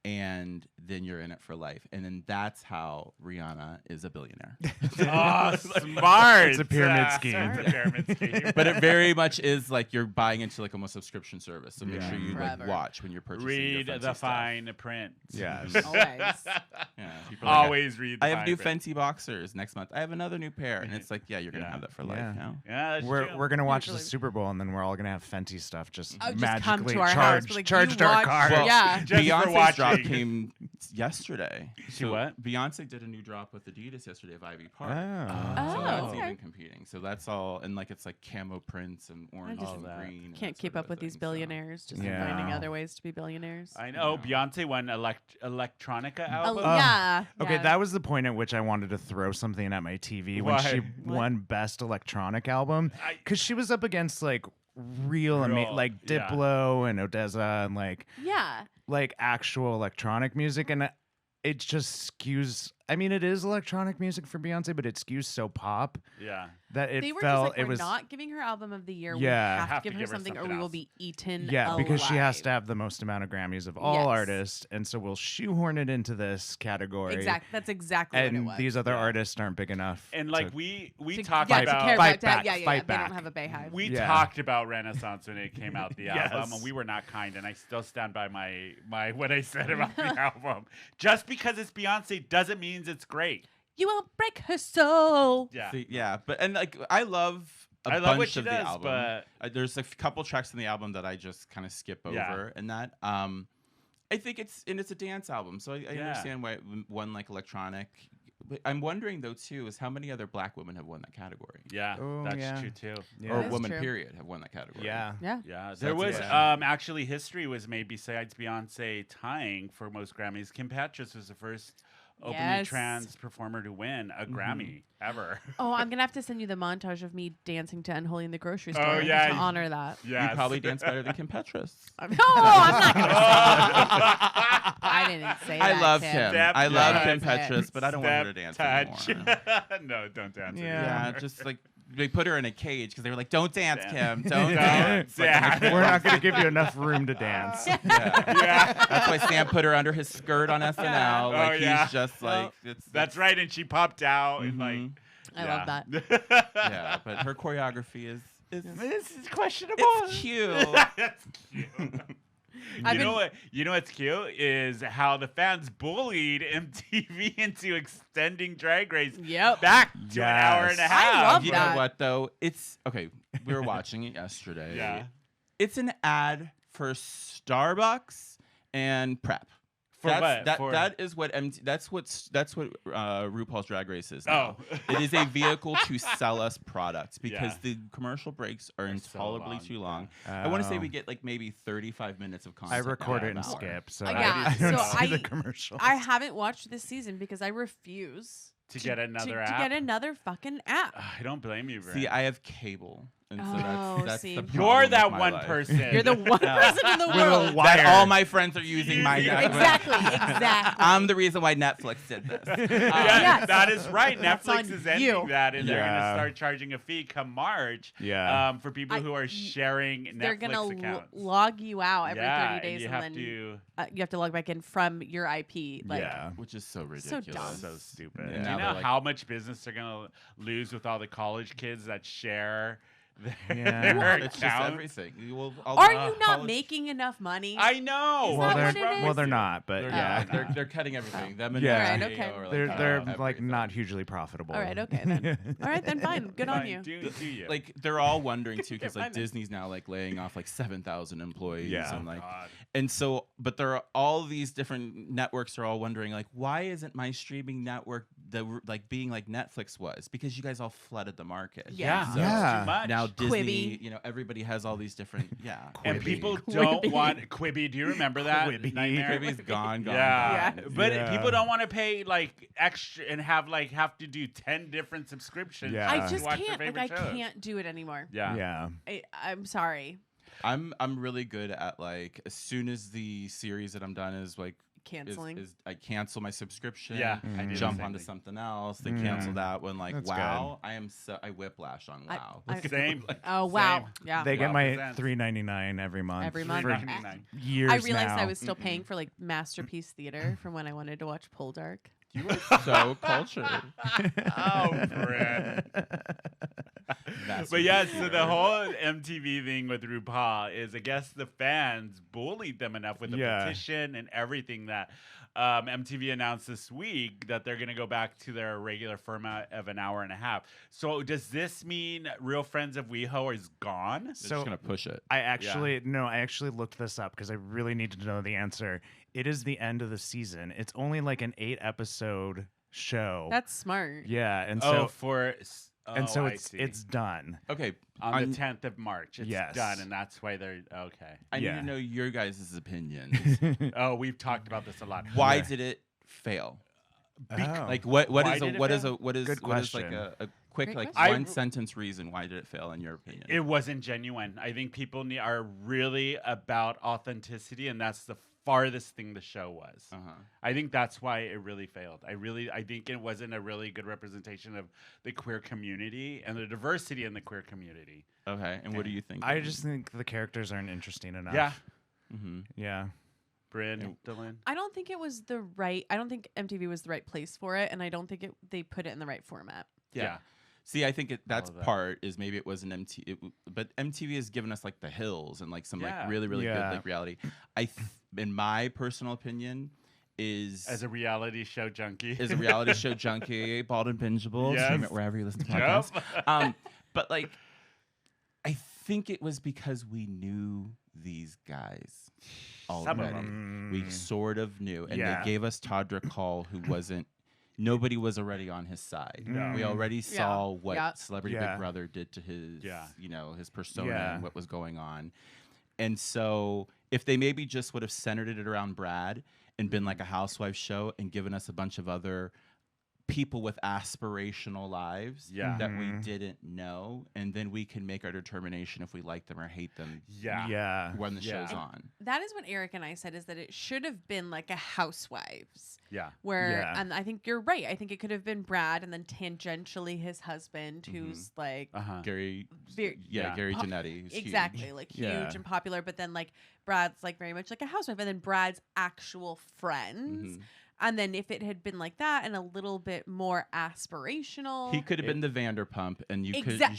And then you're in it for life. And then that's how Rihanna is a billionaire. Oh, smart. It's a pyramid scheme. It's a pyramid scheme. But it very much is like you're buying into like almost subscription service. So make Yeah. sure you Forever. like watch when you're purchasing. Read your Fenty the stuff. fine print. Yes. Always. Yeah, people are like, Always read the I have fine new print. Fenty boxers next month. I have another new pair, and it's like, yeah, you're gonna Yeah. have that for life Yeah. now. Yeah, that's We're true. we're gonna watch the Usually. Super Bowl and then we're all gonna have Fenty stuff just Oh, just magically come to our house, charged be like, charged you our watch- card. Well, Yeah. Just for Beyonce's drop watching. came yesterday. She what? Beyonce did a new drop with Adidas yesterday of Ivy Park. Oh. So that's Oh, okay. even competing. So that's all, and like it's like camo prints and orange just and All that. green. and Can't that keep sort up of with thing, these so- billionaires. Just Yeah. finding other ways to be billionaires. I know. Yeah. Beyonce won electronica Oh, album. yeah. Okay, yeah. that was the point at which I wanted to throw something at my TV when she Why? won Best Electronic Album I- because she was up against like real, Real, like yeah. Diplo and Odessa and Yeah. like actual electronic music, and it just skews. I mean, it is electronic music for Beyonce, but it skews so pop Yeah. that it They were felt just like, it we're was not giving her album of the year. Yeah. We have to give her something, or we will else. be eaten. yeah because she has alive. to have the most amount of Grammys of all Yes. artists, and so we'll shoehorn it into this category. Exactly. That's exactly what it And was. these other Yeah. artists aren't big enough. And to- like we To- talked yeah, to about care Fight about that. back, Yeah, yeah, fight yeah. They back. don't have a Bayhive. we Yeah. talked about Renaissance when it came out the Yes. album, and we were not kind, and I still stand by my what I said about the album. Just because it's Beyonce doesn't mean it's great. You won't break her soul. Yeah. See, yeah, but and like I love a I bunch love what she of the does, album. but There's a couple tracks in the album that I just kind of skip Yeah. over, and that I think it's a dance album, so I Yeah. understand why it won like electronic. But I'm wondering though too is how many other black women have won that category, yeah, Oh, that's yeah. true too. Yeah. or That is women true. period have won that category. yeah. Yeah. Yeah, So there was that's- actually history was made besides Beyonce tying for most Grammys. Kim Petras was the first openly Yes. trans performer to win a Grammy ever. Oh, I'm gonna have to send you the montage of me dancing to Unholy in the grocery Oh, store yeah, to you- honor that. You probably dance better than Kim Petras. No, I'm not gonna. I didn't say that. I love Kim. Kim. Step I love touch. Kim Petras, but I don't want her to dance touch. anymore. No, don't dance. Yeah. anymore. Yeah, just like they put her in a cage because they were like, "Don't dance, Damn. Kim. Don't Don't dance." Like, dance. We're not going to give you enough room to dance. yeah. Yeah. That's why Sam put her under his skirt on SNL. Oh, Like yeah. he's just like it's That's right, and she popped out and Mhm. I love that. that. Yeah, but her choreography is This is questionable. it's cute. That's cute. You know what's cute is how the fans bullied MTV into extending Drag Race Yep. back to an hour and a Yes. half. I love You that. know what though? It's okay. We were watching it yesterday. Yeah. It's an ad for Starbucks and prep. For what? That is what that's what RuPaul's Drag Race is now. Oh. It is a vehicle to sell us products because Yeah. the commercial breaks are They're so intolerably long, too long. yeah. I want to say Oh. we get like maybe 35 minutes of I content. record now it an and hour. skip, so Yeah, I don't so see the I- commercials. I haven't watched this season because I refuse To get another to app? get another fucking app. I don't blame you, Brynne. See, I have cable, and so Oh, that's see. the You're problem You're with that my one life. person. You're the one person in the With a world. wire. That all my friends are using my network. Exactly, exactly. I'm the reason why Netflix did this. Yeah, Yes. that is right. That's Netflix on is ending you. that, and they're going to Yeah. start charging a fee come March. Yeah. For people I- who are y- sharing They're Netflix gonna accounts. log you out every yeah, 30 days, and you and have then to. you have to log back in from your IP. Like, Yeah. Which is so So ridiculous. dumb. So stupid. Yeah. Do Now you they're know like- how much business they're gonna lose with all the college kids that share their, Yeah. their Well, It's just accounts? everything. are you not making enough money? I know. Is well, that they're what it is? they're not, but They're, yeah, they're cutting everything. Them and Yeah. Alright, Disney okay. are, like, they're cutting like everything. not hugely profitable. All right, okay then. All right then, fine. Good on Fine, you. Do you? Like they're all wondering too, because like Fine then. Disney's now like laying off like 7,000 employees, Yeah. and like, God. and so, but there are all these different networks are all wondering like, why isn't my streaming network like being like Netflix was? Because you guys all flooded the market. Yeah. So Yeah. Too much. now Disney, Quibi. you know, everybody has all these different, yeah. And Quibi. people don't Quibi. want Quibi. Do you remember that Quibi. nightmare? Quibi's gone. Yeah. Yeah. But Yeah. people don't want to pay like extra and have to do 10 different subscriptions. Yeah. I to just watch their can't. Like, favorite I shows. can't do it anymore. Yeah. Yeah. I'm sorry. I'm really good at like as soon as the series that I'm done is like Canceling. is I cancel my subscription. Yeah, I do the jump same onto thing. something else. They Mm. cancel that one. Like That's wow, I whiplash on I- wow. I- Same. Oh wow. Same. Yeah. They get Wow, my presents. $3.99 every month. Every month. for $3.99. years I realized now. I was still paying for like Masterpiece Theater from when I wanted to watch Pole Dark. You are so cultured. Oh, Brynne. That's But yeah, what so you the are. whole MTV thing with RuPaul is, I guess the fans bullied them enough with the Yeah. petition and everything that MTV announced this week that they're going to go back to their regular format of an hour and a half. So does this mean Real Friends of WeHo is gone? They're So- just gonna push it. I actually looked this up because I really needed to know the answer. It is the end of the season. It's only like an 8-episode show. That's smart. yeah, and Oh, so I it's see. it's done. Okay, on I'm- the 10th of March. It's Yes. done, and that's why they're okay. I Yeah. need to know your guys' opinions. Oh, we've talked about this a lot. Why Yeah. did it fail? Oh. Like what Why is a did it what is fail? a what is Good what is like question. a quick Great like question. one sentence reason why did it fail in your opinion? It wasn't genuine. I think people are really about authenticity, and that's the farthest thing the show was. uh-huh. I think that's why it really failed. I think it wasn't a really good representation of the queer community and the diversity in the queer community. Okay, and what do you think? I just think the characters aren't interesting enough. Yeah, hmm Yeah. Brynne, Dylan. I don't think it was the right. I don't think MTV was the right place for it, and I don't think they put it in the right format. Yeah. See, I think that's of that. part is maybe it was an but MTV has given us like The Hills and like some Yeah. like really really Yeah. good like reality. In my personal opinion, is As a reality show junkie. is a reality show junkie, Bald and Bingeable. Stream Yes. it wherever you listen to Yep. podcasts. But like, I think it was because we knew these guys Some of already. them. We sort of knew, and Yeah. they gave us Todrick Hall, who wasn't. Nobody was already on his side. No. We already saw what Yeah. Celebrity Yeah. Big Brother did to his, Yeah. his persona Yeah. and what was going on. And so, if they maybe just would have centered it around Brad and been like a housewife show and given us a bunch of other people with aspirational lives Yeah. that we Mhm. didn't know, and then we can make our determination if we like them or hate them Yeah. Yeah. when the Yeah. show's on. That is what Eric and I said, is that it should have been like a Housewives, Yeah. where, Yeah. and I think you're right. I think it could have been Brad, and then tangentially his husband, Mm-hmm. who's like Uh-huh. Gary, Very- Yeah. Gary Pop- Janetti, who's huge. exactly like huge Yeah. and popular, but then like Brad's like very much like a housewife, and then Brad's actual friends. Mhm. And then if it had been like that and a little bit more aspirational, He could have been the Vanderpump, and you could Exactly.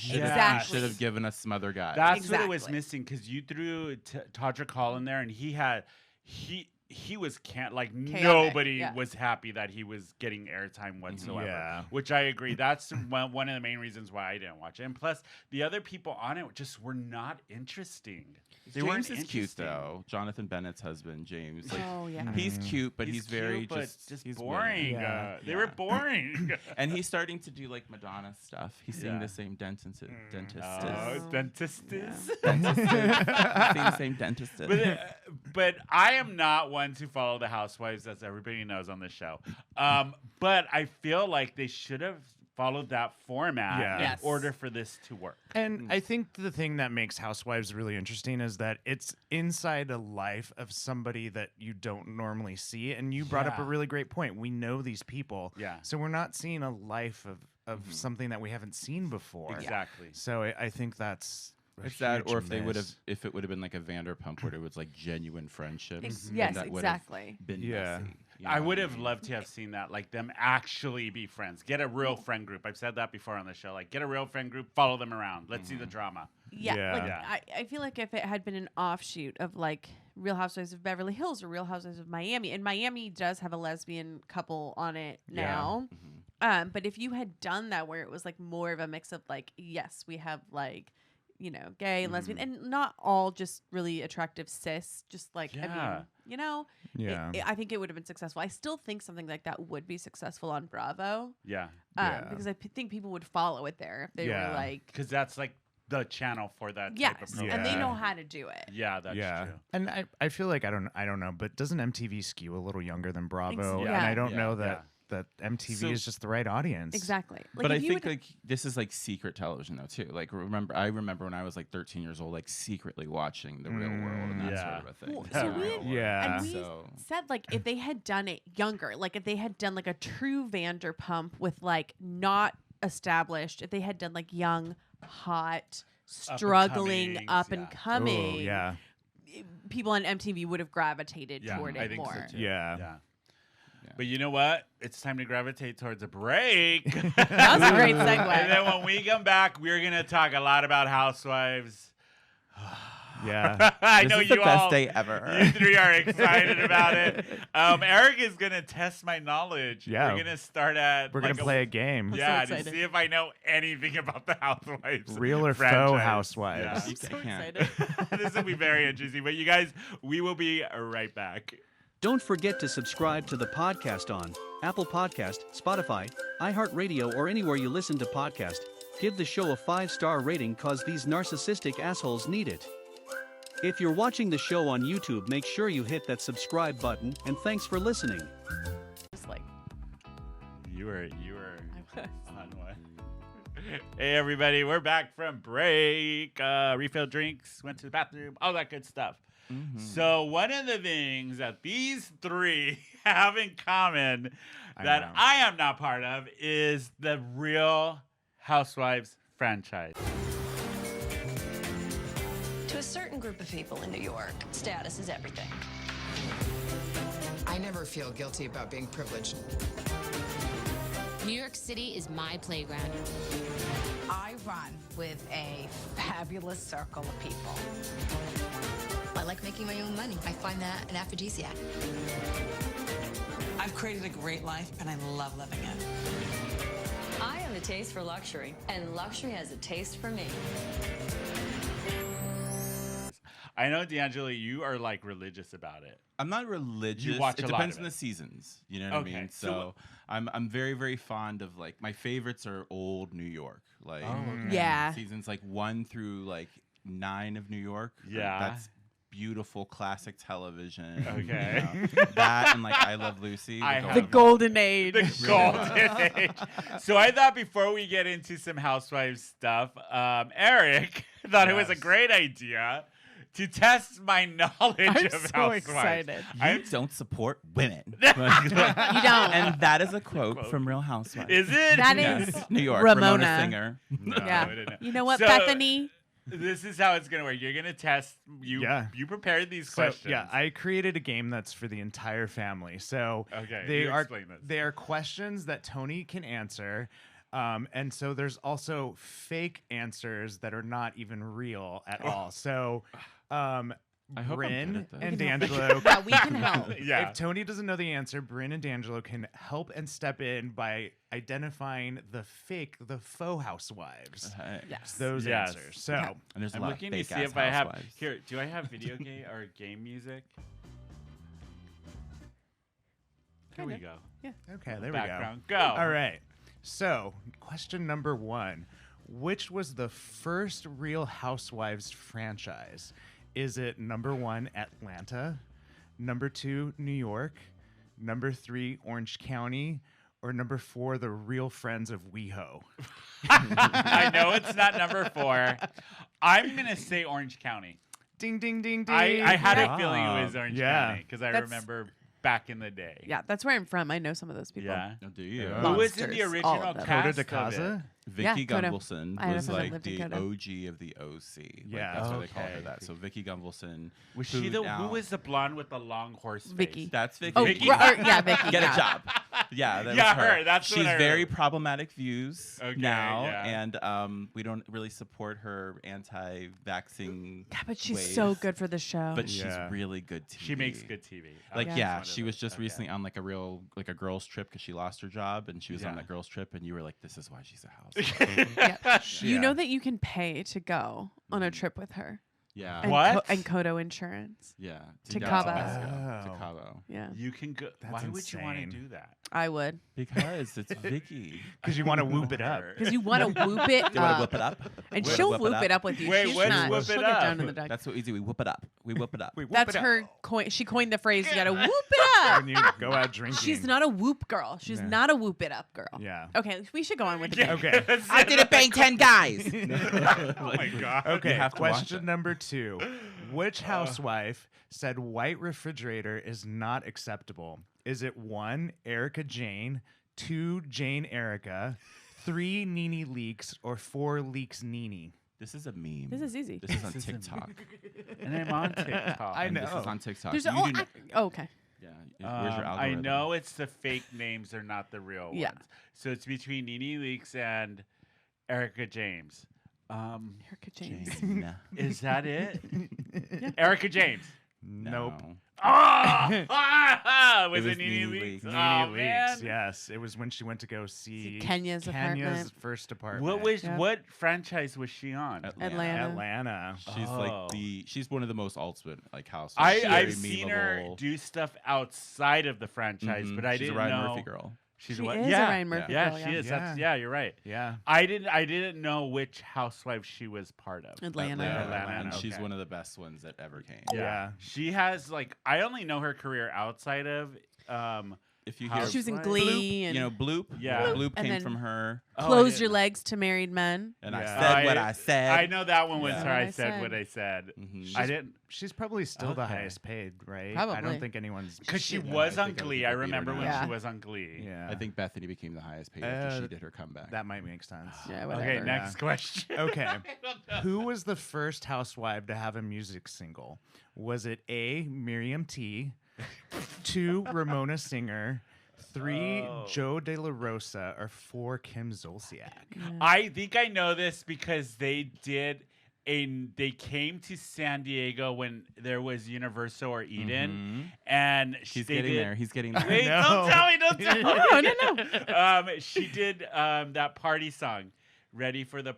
should have given us some other guys. That's what it was Exactly. missing because you threw Todrick Hall in there, and he was nobody yeah. was happy that he was getting airtime whatsoever. Yeah. Which I agree. That's one of the main reasons why I didn't watch it. And plus, the other people on it just were not interesting. They weren't James is cute interesting. though. Jonathan Bennett's husband, James. Like, oh yeah, he's cute, but he's very cute, but just he's winning. boring. Yeah. They were boring. And he's starting to do like Madonna stuff. He's seeing Yeah. the same dentist. Oh, dentist is. He's seeing the same dentist. But I am not one to follow the housewives, as everybody knows on this show. But I feel like they should have followed that format Yeah. in Yes. order for this to work. And I think the thing that makes Housewives really interesting is that it's inside a life of somebody that you don't normally see. And you brought up a Yeah. really great point. We know these people. Yeah. So we're not seeing a life of something that we haven't seen before. Exactly. So I think that's a It's that, huge or if they would have, miss. if it would have been like a Vanderpump, where it was like genuine friendships. then yes, that would have exactly. Been Yeah. messy, you I know would what have mean? loved to have seen that, like them actually be friends. Get a real friend group. I've said that before on the show. Like, get a real friend group, follow them around. Let's see the drama. Yeah, Yeah. like Yeah. I feel like if it had been an offshoot of like Real Housewives of Beverly Hills or Real Housewives of Miami, and Miami does have a lesbian couple on it now. But if you had done that where it was like more of a mix of like, yes, we have like, you know, gay and lesbian, and not all just really attractive cis, just like, I Yeah. mean, you know, Yeah. I think it would have been successful. I still think something like that would be successful on Bravo. Yeah. Yeah. Because I think people would follow it there if they Yeah. were like, Because that's like the channel for that type of yes, program. and they Yeah. know how to do it. Yeah, that's yeah. true. And I feel like I don't know, but doesn't MTV skew a little younger than Bravo? Yeah. And I don't Yeah. know that MTV So- is just the right audience. Exactly. Like But I if you think would- like this is like secret television though too. Like I remember when I was like 13 years old, like secretly watching The Real World and that Yeah. sort of a thing. Well, The so Real we- World. Yeah. and we So- said like if they had done it younger, like if they had done like a true Vanderpump with like not established, if they had done like young, hot, struggling, comings, up yeah. and coming, Ooh, yeah. people on MTV would have gravitated Yeah, toward I it think so more. too. Yeah. Yeah. But you know what? It's time to gravitate towards a break. That was a great And segue. then when we come back, we're going to talk a lot about housewives. Yeah. I This know is you the best all, day ever. You three are excited about it. Eric is going to test my knowledge. Yeah. We're going to start at... We're like gonna play a game. so Yeah, to excited. see if I know anything about the housewives. Real or franchise. faux housewives. Yeah. I'm so I can't. excited. This will be very interesting. But you guys, we will be right back. Don't forget to subscribe to the podcast on Apple Podcast, Spotify, iHeartRadio, or anywhere you listen to podcast. Give the show a 5-star rating cause these narcissistic assholes need it. If you're watching the show on YouTube, make sure you hit that subscribe button, and thanks for listening. Just like You were I was. on one. Hey everybody, we're back from break. Refilled drinks, went to the bathroom, all that good stuff. So one of the things that these three have in common that know. I am not part of is the Real Housewives franchise. To a certain group of people in New York, status is everything. I never feel guilty about being privileged. New York City is my playground. I run with a fabulous circle of people. I like making my own money. I find that an aphrodisiac. I've created a great life and I love living it. I have a taste for luxury, and luxury has a taste for me. I know, Dangilo, you are like religious about it. I'm not religious. watch it a lot depends of on it. the seasons. You know what Okay, I mean? so So I'm very, very fond of like my favorites are old New York. Like Yeah. seasons like 1 through like 9 of New York. Like, Yeah. that's beautiful classic television. Okay. You know? That and like I Love Lucy. I the have- The golden- golden age. The golden age. So I thought before we get into some housewives stuff, Eric thought it was a Yes. great idea to test my knowledge I'm of so housewives. excited. You don't support women. You don't. And that is a quote from Real Housewives. Is it? That Yes. is New York. Ramona. Singer. No, yeah. I didn't know. You know what, So- Bethany? This is how it's gonna work. You're gonna test. You prepared these questions. Yeah, I created a game that's for the entire family. So explain this. they are questions that Tony can answer. And so there's also fake answers that are not even real at all. So I hope I'm good Brynne at this. and Dangilo. Yeah, we can help. Yeah. If Tony doesn't know the answer, Brynne and Dangilo can help and step in by identifying the faux housewives. Yes. Those Yes. answers. So And there's a I'm lot looking of to fake see ass if I have housewives. here. Do I have video game or game music? Here we Kinda. go. okay, there Background. we go. Go. All right. So question number 1: which was the first Real Housewives franchise? Is it number 1, Atlanta, number 2, New York, number 3, Orange County, or number 4, The Real Friends of WeHo? I know it's not number 4. I'm gonna say Orange County. Ding, ding, ding, ding. I had a feeling it was Orange Yeah. County because I That's- remember back in the day. Yeah, that's where I'm from. I know some of those people. Yeah. Oh, do you? Yeah. Who was in the Monsters, all original of them. cast Coda of de it? Casa? Vicky Yeah, Coda. Gumbelson I had a was friend that like lived in the Coda. OG of the OC. Like, Yeah. that's what they call her Okay. that. So Vicky Gumbelson. Was she the now- who was the blonde with the long horse face? Vicky. That's Vicky. Oh, Vicky. yeah, Vicky. Get yeah. a job. Yeah, that Yeah, was her. her, that's what She's I very remember. problematic views Okay, now, yeah. and we don't really support her anti-vaxxing. Yeah, but she's ways, so good for the show. But she's Yeah. really good TV. She makes good TV. Like Yeah. yeah, Just she wanted was to- just okay. recently on like a girls trip because she lost her job and she was on Yeah. that girls trip and you were like, this is why she's a house. Yeah. You Yeah. know that you can pay to go on a trip with her. Yeah. And What? and Kodo Insurance. Yeah. To Yeah, Cabo. To Oh. Cabo. Yeah, You can go. That's Why would you want to insane. do that? I would. Because it's Vicky. Because you want to whoop it up. Because you want to whoop it Do you want to up. whip it up? And Whip she'll it whoop it up with you. Wait, She's what's not. whoop it She'll get up? down in the dark. That's what we do. We whip it up. We whip it up. We whoop That's it up. her coin. She coined the phrase. You got to whoop it up. When you go out drinking. She's not a whoop girl. She's Yeah. not a whoop it up girl. Yeah. Okay, we should go on with the game. Okay. I didn't bang 10 guys. Oh my god. Okay, have to watch question it. number 2. Which housewife said white refrigerator is not acceptable? Is it 1, Erica Jane, 2, Jane Erica, 3, Nene Leaks, or 4, Leaks Nene? This is a meme. This is easy. This is on TikTok. And I'm on TikTok. I And This know. is on TikTok. There's You oh, do not- okay. yeah. Where's your I algorithm? know it's the fake names are not the real Yeah. ones. So it's between Nene Leakes and Erica James. Erica James. Jane. Is that it? Erica James. Nope. No. Oh! Was It it was Nene Nene Leakes? Leakes. Oh, Nene man. Leaks, yes. It was when she went to go see Kenya's apartment. first apartment. What was Yeah. what franchise was she on? Atlanta. Atlanta. She's Oh. like she's one of the most ultimate like housewives. I've Very seen her memeable. do stuff outside of the franchise, Mhm. but I She's didn't a Ryan know. Murphy girl. She's She what? is a yeah. Ryan Murphy Yeah, girl, she yeah. is. That's, Yeah. yeah, you're right. Yeah. I didn't know which housewife she was part of. Atlanta. Atlanta, And she's okay. one of the best ones that ever came. Yeah. She has like I only know her career outside of If you How- hear She was in Bloop, Glee and you know, Bloop. Yeah. Bloop And came then- from her. Oh, I Close didn't Your know. Legs to Married Men. And I Yeah. said what I said. I know that one was Yeah. her. What I I said said. what I said. Mhm. I didn't She's probably still the Okay. highest paid, right? I Probably. don't think anyone's. because she Yeah, was I on think Glee. other I people beat her remember when now. she was on Glee. Yeah. I think Bethany became the highest paid after she did her comeback. that might make sense. Yeah, whatever. Okay, next question. Okay. Who was the first housewife to have a music single? Was it A, Miriam T, 2, Ramona Singer, 3, Oh. Joe De La Rosa, or 4, Kim Zolciak? I think I know this because they came to San Diego when there was Universal or Eden, and He's they getting did, there. He's getting there. Wait, No. don't tell me, don't tell me. No. She did that party song, "Ready for the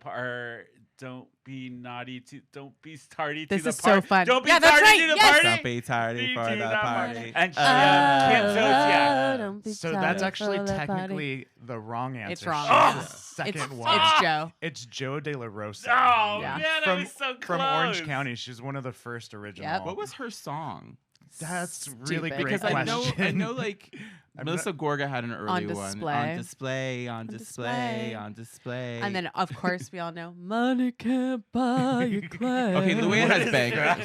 Don't be naughty to, don't be tardy to This the is party. so fun. Don't be Yeah, that's tardy right, to the yes. party. Don't be tardy Be for to the that party. And she, Kim Zolciak. Don't be So tired that's for actually the party. technically the wrong answer. It's wrong. She's the It's, second one. it's Joe. It's Joe De La Rosa. Oh Yeah. man, that From, was so close. from Orange County. She's one of the first original. Yep. What was her song? That's really Stupid. great Because I question. know like Melissa Gorga had an early one. display. On display, on On display, display. on display. And then, of course, we all know money can't buy you class. Okay, Luann has bangers.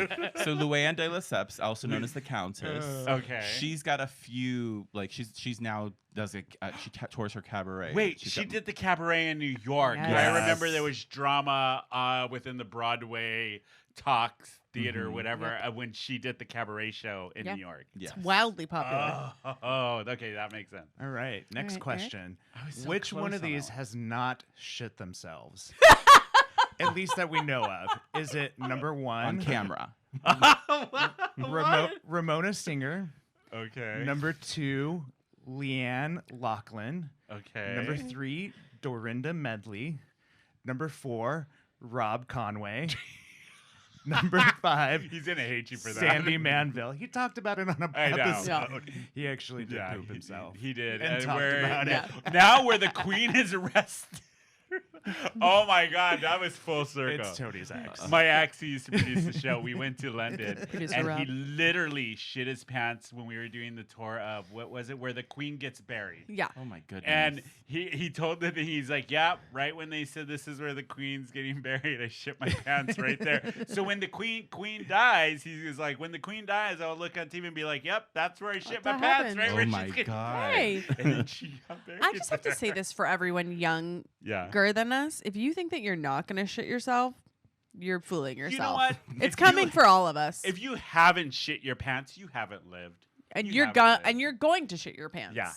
Okay, so Luann de Lesseps, also known as the Countess. Okay. She's got a few, like, she's now does it. She tours her cabaret. Wait, She's she got- did the cabaret in New York. Yes. I remember there was drama within the Broadway Talks Theater, or whatever, when she did the cabaret show in Yeah. New York. Yes. Wildly popular. Oh, okay, that makes sense. All right. Next Eric? question. I was so Which one close of on that these one. has not shit themselves? At least that we know of. Is it number one? on camera. Ramona Singer. Okay. Number two, Leanne Lachlan. Okay. Number three, Dorinda Medley. Number four, Rob Conway. Number five, He's gonna hate you for that. Sandy Manville. He talked about it on an I know. episode. He actually did Yeah, poop himself. He did. And talked we're- about it. Now where the queen is arrested. Oh my God, that was full circle. It's Tony's ex. My ex, he used to produce the show. We went to London, Producer and Rob. he literally shit his pants when we were doing the tour of, what was it, where the queen gets buried. Yeah. Oh my goodness. And he told them, he's like, yeah, right when they said this is where the queen's getting buried, I shit my pants right there. So when the queen dies, he was like, when the queen dies, I'll look on TV and be like, yep, that's where I shit my that pants, happened? right Oh where my she's getting God. Hey, And then she got buried. I just have to say there. this for everyone younger Yeah. than us. If you think that you're not going to shit yourself, you're fooling You know yourself. what? It's If coming you- for all of us. If you haven't shit your pants, you haven't lived. and you you're haven't going lived. and you're going to shit your pants. Yeah.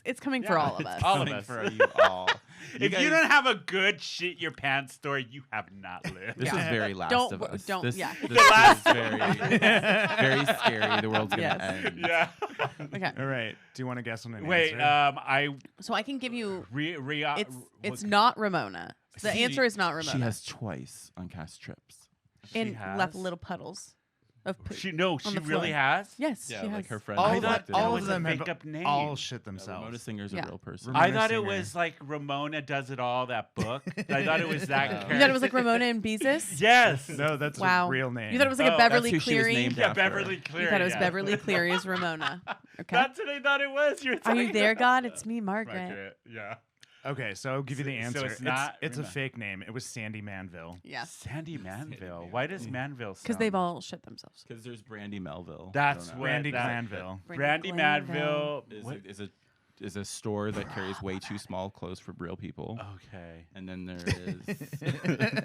It's coming for Yeah. all of us. All of Coming us. for you all. If guys- you don't have a good shit your pants story, you have not lived. This Yeah. is very Last Don't of w- Us. don't- This, yeah. this is very, very scary. The world's gonna Yes. end. Yeah. Okay. All right. Do you want to guess on an Wait. answer? So I can give you it's what- not Ramona. The She- answer is not Ramona. She has twice on cast trips. and has? left little puddles of poop. She the really floor. has. Yes, Yeah, she like has. her friend. all, I of thought them- that all was of a them have make-up name. all shit Ramona themselves. Singer's Yeah. a real person. I Ramona thought it Singer. was like Ramona Does It All, that book. I thought it was that character. You thought it was like Ramona and Beezus? Yes. No, that's Wow. a real name. You thought it was like Oh, a that's Beverly who she was Cleary? named Yeah, after. Beverly Cleary. You thought it was yeah. Beverly Cleary as Ramona. Okay. That's what I thought it was. You were Are you talking there, about God? that. It's me, Margaret. Margaret, yeah. Okay, so I'll give you the So answer. it's not it's a Ramona. fake name. It was Sandy Manville. Yeah. Sandy Manville. Why does Manville sound? Because they've all shit themselves. Because there's Brandy Melville. That's I don't know. what Randy that- Glanville. Brandy Glanville. Manville. is a store that carries way too small clothes for real people. Okay. And then there is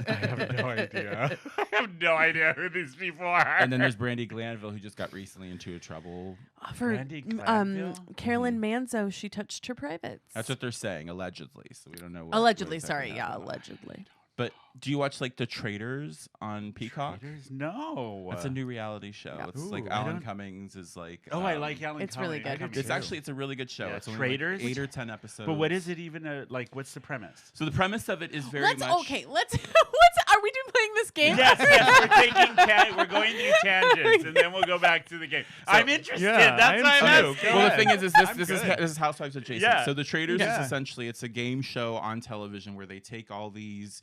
I have no idea. I have no idea who these people are. and then there's Brandy Glanville who just got recently into trouble. For Brandy Glanville? Carolyn Manzo, she touched her privates. That's what they're saying, allegedly. So we don't know what Allegedly, what exactly sorry. Yeah, happened. allegedly. But do you watch like The Traitors on Peacock? Traitors? No. That's a new reality show. Yeah. It's like Ooh, I Alan don't- Cummings is like. Oh, I like Alan It's really Cummings. good. I do It's too. actually it's a really good show. Yeah, It's only Traitors? like 8 or 10 episodes. But what is it even like? What's the premise? So the premise of it is very Let's much. let's are we doing playing this game? Yes, we're going through tangents, and then we'll go back to the game. I'm interested. yeah, That's why I'm I am asking. too. Well, the thing is I'm this good. is Housewives adjacent. Yeah. So the Traitors Yeah. is essentially it's a game show on television where they take all these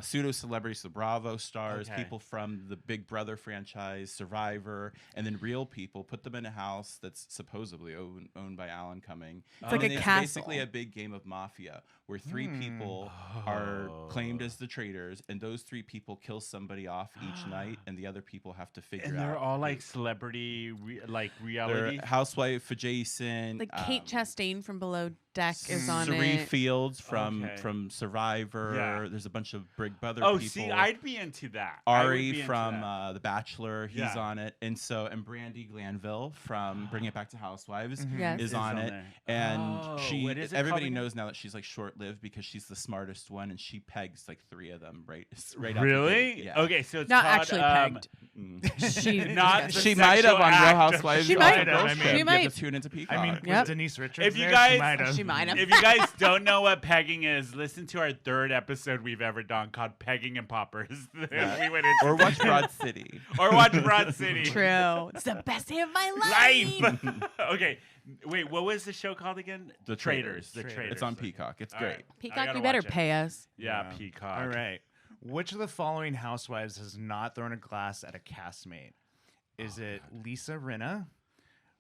pseudo celebrities, the Bravo stars, Okay. people from the Big Brother franchise, Survivor, and then real people, put them in a house that's supposedly owned by Alan Cumming. It's like And a it's castle. basically a big game of mafia where 3 people are claimed as the traitors, and those 3 people kill somebody off each night, and the other people have to figure And out. they're all like celebrity, reality. They're housewife adjacent. Like Kate Chastain from Below Deck is on Cerie it. Fields Okay. from Survivor. Yeah. There's a bunch of Big Brother Oh, people. see, I'd be into that. I would be Ari into from that. The Bachelor, he's Yeah. on it, and Brandy Glanville from Bring It Back to Housewives Yes. is on it, there. and Oh, she what is it everybody called again? knows now that she's like short-lived because she's the smartest one, and she pegs like 3 of them right out the Really? gate. Yeah. Okay, so it's Not called, actually pegged. She Not the She might have sexual on act Real of- Housewives. She of might. Girls I Trip. mean- She You have might. to tune into Peacock. I mean, Yep. was Denise Richards If you there? guys- She might have. She might have. If you guys don't know what pegging is, listen to our 3rd episode we've ever done called Pegging and Poppers. We went into or watch Broad City. or watch Broad City. True. It's the best day of my life. Life. Okay, wait. What was the show called again? The Traitors. The Traitors. Traitors. It's on Peacock. It's All great. right. I Peacock, gotta you better watch it. pay us. Yeah, Peacock. All right. Which of the following housewives has not thrown a glass at a castmate? Is it Lisa Rinna,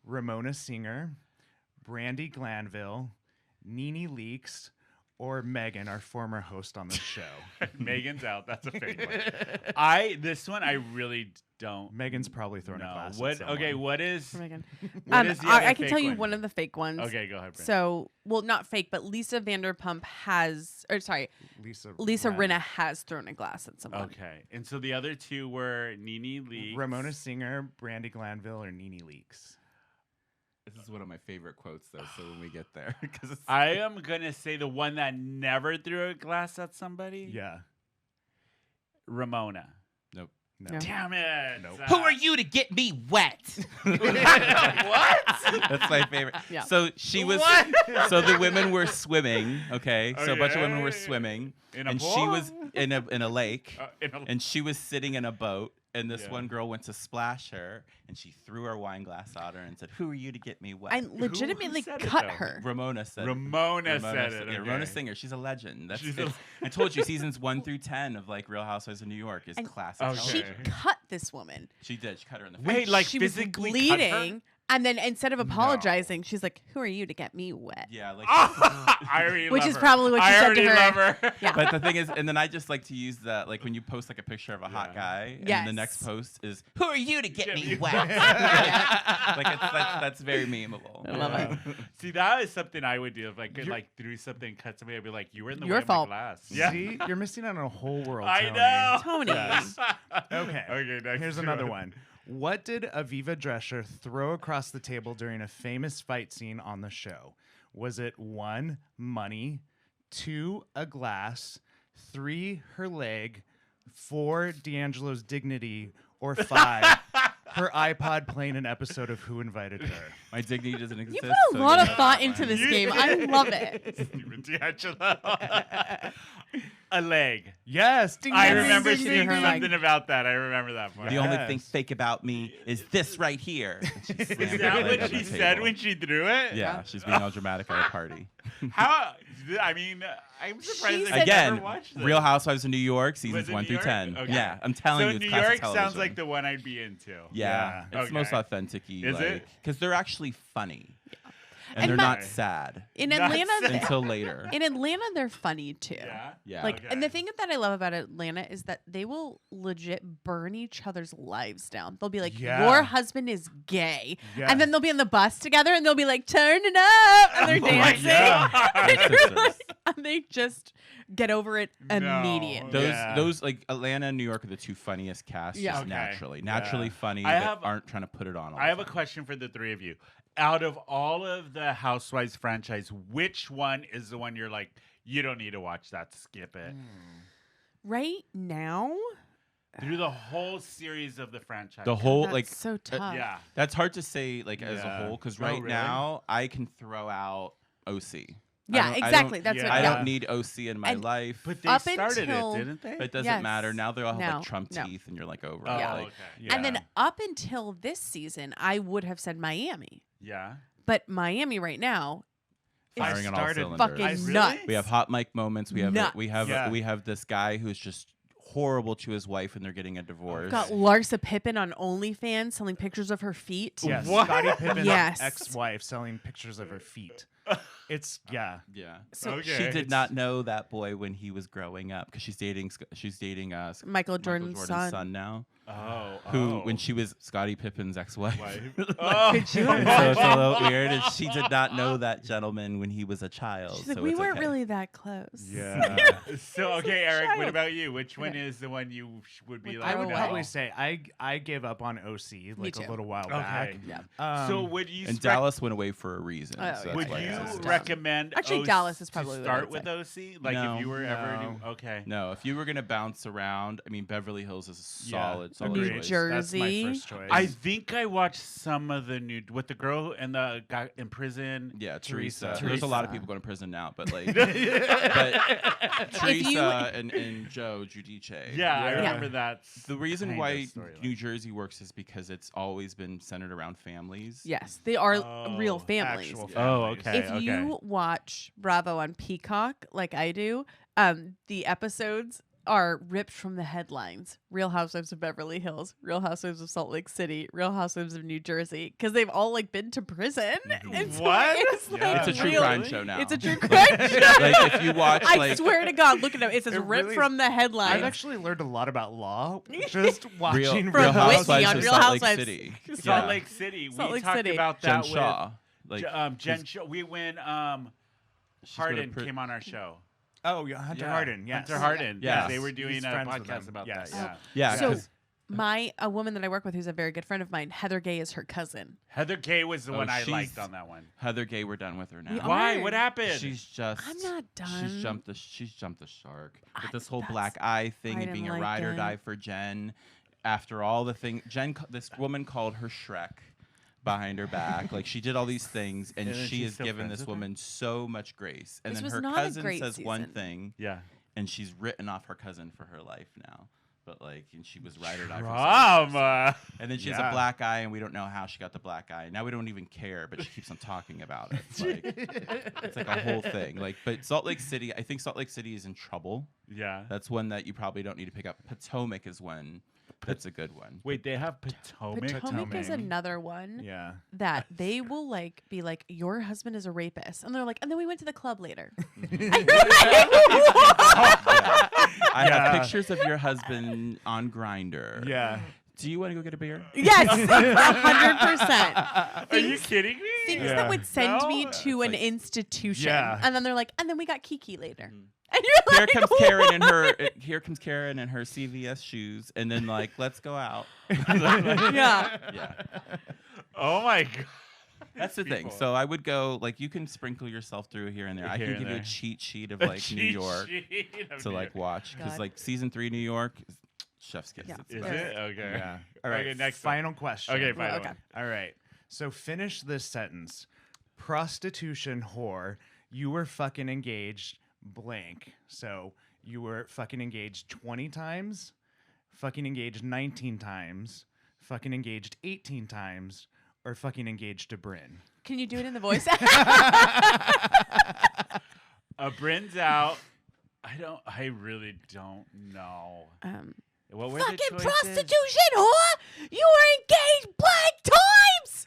Ramona Singer, Brandi Glanville, Nene Leakes, or Megan, our former host on the show? Megan's out. That's a fake one. This one I really don't. Megan's probably thrown a glass. What? At someone. Okay. What is? For Megan. What is the other I can fake tell you one of the fake ones. Okay, go ahead. Brynne. So, well, not fake, but Lisa Vanderpump has, or sorry, Lisa Rinna has thrown a glass at someone. Okay, and so the other two were Nene Leakes, Ramona Singer, Brandi Glanville, or Nene Leakes. This is one of my favorite quotes, though. So when we get there, because I am gonna say the one that never threw a glass at somebody. Yeah. nope. No. Damn it! Nope. Who are you to get me wet? What? That's my favorite. Yeah. So she was. So the women were swimming. Okay. So a bunch of women were swimming, In a and pool? she was in a lake, In a- and she was sitting in a boat. And this Yeah. one girl went to splash her, and she threw her wine glass at her and said, "Who are you to get me wet?" I legitimately said it, cut though? her. Ramona said. Ramona said it. Yeah, Okay. Ramona Singer. She's a legend. That's. She's I told you, seasons 1 through 10 of like Real Housewives of New York is And classic. Okay. She television. cut this woman. She did. She cut her in the face. Wait, like She was physically cut her? bleeding. And then instead of apologizing, she's like, "Who are you to get me wet?" Yeah, like. I already Which love is her. probably what you I said to already her. love her. Yeah. But the thing is, and then I just like to use that, like when you post like a picture of a hot guy, and then the Yes. next post is, "Who are you to get Get me me wet?" Like that's very memeable. I love it. See, that is something I would do if I could like through something, cut somebody. I'd be like, "You were in the Your way of fault. my glass." Yeah, See, you're missing out on a whole world. I Tony. know. Tony. Yes. Okay. Okay. Next Here's another one. What did Aviva Drescher throw across the table during a famous fight scene on the show? Was it 1, money, 2, a glass, 3, her leg, 4, D'Angelo's dignity, or 5, her iPod playing an episode of Who Invited Her? My dignity doesn't exist. You put a lot of thought into this game. I love it. Steven D'Angelo. A leg. Yes. Ding, I ding, remember ding, ding, seeing ding. something about that. I remember that part. The only Yes. thing fake about me is this right here. Is that what she said when she threw it? Yeah, she's being all dramatic at a party. How? I mean, I'm surprised She that said- you Again, never watched this. Real Housewives of New York, Was seasons it 1 New through York? 10. Okay. Yeah, I'm telling So you, it's New classic York television. sounds like the one I'd be into. Yeah, it's the most Okay. authentic-y. Is it? Because they're actually funny. And And they're not- not sad In Not Atlanta, sad. until later. in Atlanta, they're funny too. Yeah. Yeah. Like, Okay. and the thing that I love about Atlanta is that they will legit burn each other's lives down. They'll be like, Yeah. "Your husband is gay," Yeah. and then they'll be on the bus together, and they'll be like, "Turn it up," and they're Oh my dancing, God. and, Sisters. you're like- and they just get over it No. immediately. Those like Atlanta and New York are the two funniest casts Yeah. just Okay. naturally Yeah. funny I that have- aren't trying to put it on all I the have a time. question for the three of you. Out of all of the Housewives franchise, which one is the one you're like, you don't need to watch that, skip it? Right now, Through the whole series of the franchise. The whole that's like so tough. Yeah. that's hard to say like as a Yeah. whole because Oh, right really? now I can throw out OC. Yeah, I don't- exactly. That's yeah. what. I Yeah. don't need OC in my And- life. But they Up started until- it, didn't they? But it doesn't Yes. matter. Now they all have No, like Trump no. teeth and you're like over Oh, it. Yeah. Like, okay. And then up until this season, I would have said Miami, Yeah. but Miami right now is firing on all started cylinders. fucking Really? nuts. We have hot mic moments. We have Nuts. Yeah. we have this guy who's just horrible to his wife and they're getting a divorce. Got Larsa Pippen on OnlyFans selling pictures of her feet. Yes, What? Scottie Pippen's Yes. ex-wife selling pictures of her feet. It's Yeah. So Okay. She did It's- not know that boy when he was growing up because she's dating Michael Jordan's son. now. Oh. Who when she was Scottie Pippen's ex-wife. Wife. Oh. Could you So it's a little weird. And she did not know that gentleman when he was a child. She's like, so we it's weren't okay. really that close. yeah. So, okay, Eric, what Child. about you? Which one is the one you would be Would like, I would Oh, probably wow. say I gave up on OC like too. a little while Okay. back. Yeah. So would you And spec- Dallas went away for a reason. Oh, so yeah. that's would why you it's dumb. recommend Actually, OC Dallas is to probably what I start would with say. OC? Like No. if you were ever No. to, okay. No, if you were gonna bounce around, I mean Beverly Hills is a Yeah. solid New choice. Jersey. That's my first choice. I think I watched some of the new with the girl and the guy in prison. Yeah, Teresa. Teresa. There's a lot of Teresa. people going to prison now, but like, but Teresa you- and Joe Giudice. Yeah, I Yeah. remember that. The reason kind of why storyline. New Jersey works is because it's always been centered around families. Yes, they are Oh, real families. Actual Oh, families. okay. If you watch Bravo on Peacock, like I do, the episodes are ripped from the headlines. Real Housewives of Beverly Hills, Real Housewives of Salt Lake City, Real Housewives of New Jersey, because they've all like been to prison. And so What? It's, Yeah. It's a true crime show now. It's a true crime show. Like if you watch, I like swear to God, look at it. It says It ripped really- from the headlines. I've actually learned a lot about law just watching From Real Whitney Housewives on of Real Salt Lake Housewives. City. Salt Yeah. Lake City. Salt We Lake talked City. about Jen that Shaw. with Like Jen Shaw. We went. she's gonna Harden put- came on our show. Oh, yeah, Hunter Harden. Yes. Hunter Harden. Yes. They were doing He's a friends with podcast them. about Yes. that. Yeah. So 'cause- a woman that I work with who's a very good friend of mine, Heather Gay, is her cousin. Heather Gay was the one I she's- liked on that one. Heather Gay, we're done with her We now. Why? are. What happened? She's just. I'm not done. She's jumped the shark with this whole that's- black eye thing I and being didn't a like ride or it. die for Jen. After all the thing, this woman called her Shrek behind her back. Like she did all these things, and And then she she's has still given friends this with her? woman so much grace. And This then was her not a cousin great says one season. thing, Yeah. and she's written off her cousin for her life now. But like, and she was ride or die for someone else. Drama. And then she has Yeah. a black eye, and we don't know how she got the black eye. Now we don't even care, but she keeps on talking about it. It's like a whole thing. Like, but Salt Lake City, I think Salt Lake City is in trouble. Yeah. That's one that you probably don't need to pick up. Potomac is one that's a good one. Wait, they have Potomac? Potomac is Potomac. another one Yeah. that they will like be like, your husband is a rapist, and they're like, and then we went to the club later. I have pictures of your husband on Grinder. Yeah. Do you want to go get a beer? Yes, 100%. Are you kidding me? Things Yeah. that would send No? me to an like- institution, Yeah. and then they're like, and then we got Kiki later. Mhm. And you're Here like, comes Karen in her. Here comes Karen in her CVS shoes, and then like, let's go out. Yeah. Yeah. Oh my god. That's the thing. People. So I would go like you can sprinkle yourself through here and there. I Here can and give you a there. cheat sheet of A like New cheat York sheet of to New like York. watch because God. like season 3 New York is chef's kiss. Yeah. It's Is amazing. it? Okay. Yeah. All right. Okay, next one. final question. Okay, final okay. one. All right. So finish this sentence. Prostitution whore. You were fucking engaged blank. So you were fucking engaged 20 times, fucking engaged 19 times, fucking engaged 18 times, or fucking engaged to Brynne. Can you do it in the voice? Bryn's out. I really don't know. What were the Fucking choices? prostitution whore! You were engaged blank times!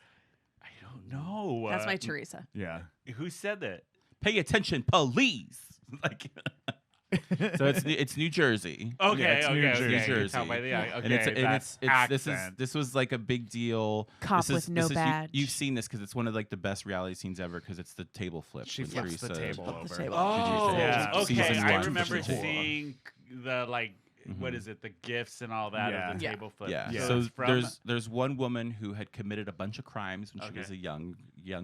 I don't know. That's my Teresa. Yeah. Who said that? Pay attention, police. Like. So it's New Jersey. Okay, Yeah, it's okay, New okay. Jersey. I can Jersey. tell by the eye. Okay, And it's that this accent. was like a big deal. Cop This is- with no this is- badge. You've seen this because it's one of like the best reality scenes ever because it's the table flip. She with flips the Teresa. table Flip the over. table. Oh, Yeah. okay. Season I one, remember season four. seeing the like, what is it? The gifts and all that Yeah. of the Yeah. table flip. Yeah. Yeah. So it's from- there's one woman who had committed a bunch of crimes when she Okay. was a young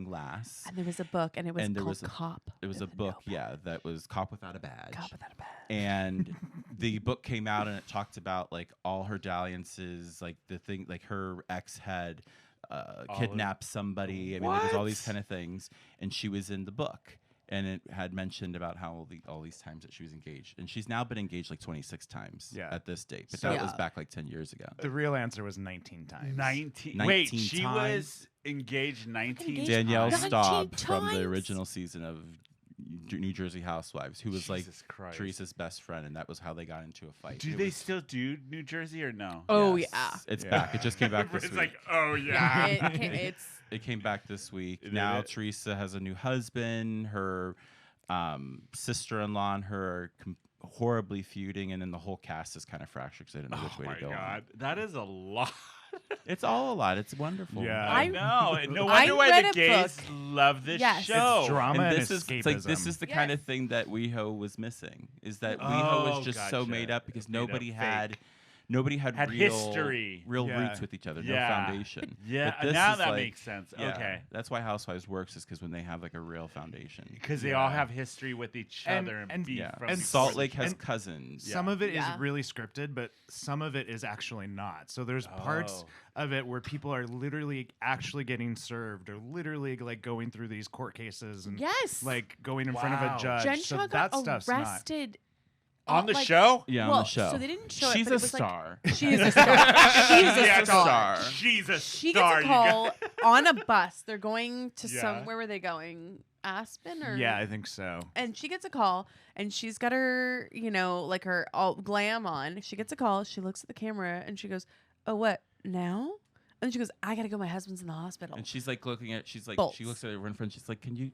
lass. And there was a book, and it was And there called was a- Cop. There was a with book, no yeah, that was Cop Without a Badge. Cop without a badge. And the book came out and it talked about like all her dalliances, like the thing, like her ex had kidnapped somebody. I mean, like, there's all these What? kind of things, and she was in the book. And it had mentioned about how all these times that she was engaged, and she's now been engaged like 26 times at this date. But that was Yeah. back like 10 years ago. The real answer was 19 times. 19. 19 Wait, she times. was engaged 19 Engaged Danielle times. Staub 19 from the times? original season of New Jersey Housewives, who was like Jesus Christ. Teresa's best friend, and that was how they got into a fight. Do It they was- still do New Jersey or no? Oh, Yes, yeah. it's Yeah. back. It just came back this It's week. like, oh yeah. It's It came back this week. Did Now it? Teresa has a new husband. Her sister-in-law and her are horribly feuding, and then the whole cast is kind of fractured because they don't know which Oh way my to go. god, that is a lot. It's all a lot. It's wonderful. Yeah. I know. No I wonder why read the a gays book. love this Yes. show. It's drama And and, this is escapism. it's like this is the kind of Yes. thing that WeHo was missing. Is that WeHo Oh, was just so gotcha. made up because Made up nobody fake. had Had real history. real Yeah. roots with each other, Yeah. no foundation. Yeah, But this now is that like- makes sense. yeah, Okay. that's why Housewives works is because when they have like a real foundation. Because they all have history with each And- other and, and- beef Yeah, from and before Salt the Lake show. has cousins. Some of it is Yeah. really scripted, but some of it is actually not. So there's parts of it where people are literally actually getting served or literally like going through these court cases and yes. like going in front of a Wow. judge. Jen so Shaw that got stuff's arrested On the like- show? Yeah, well, on the show. So they didn't show She's it, but a it was star. Like, she's a star. She's Yeah, a star. She's a She star. gets a call on a bus. They're going to Yeah. where were they going? Aspen or Yeah, I think so. And she gets a call, and she's got her, like her all glam on. She gets a call. She looks at the camera, and she goes, "Oh, what now?" And she goes, "I gotta go. My husband's in the hospital." And she's like looking at. She's like, Bolts. she looks at her friend. She's like, "Can you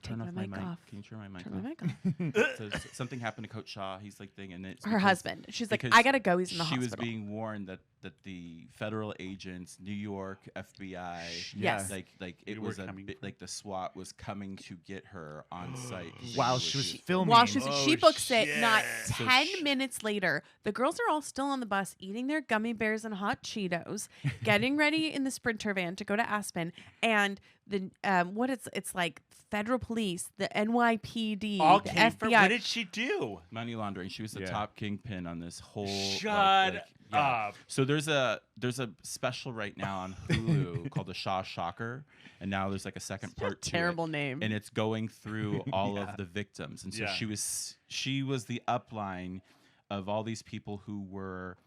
turn off my mic? Can you turn my mic Turn off?" my mic off. So something happened to Coach Shaw. He's like thing, and it's Her because- husband. She's like, because "I gotta go. He's in the she hospital." was being warned that the federal agents, New York FBI, Yes. like We it were was a coming. bit like the SWAT was coming to get her on site While she was filming. While she Oh, books it, not shit. 10 minutes later, the girls are all still on the bus eating their gummy bears and hot Cheetos, getting ready in the Sprinter van to go to Aspen, and the it's like federal police, the NYPD, All the came for, FBI. what did she do? money laundering. She was the Yeah. top kingpin on this whole. Shut yeah. up. So there's a special right now on Hulu called The Shaw Shocker, and now there's like a second part to it. Terrible name. And it's going through all of the victims, and so Yeah. she was the upline of all these people who were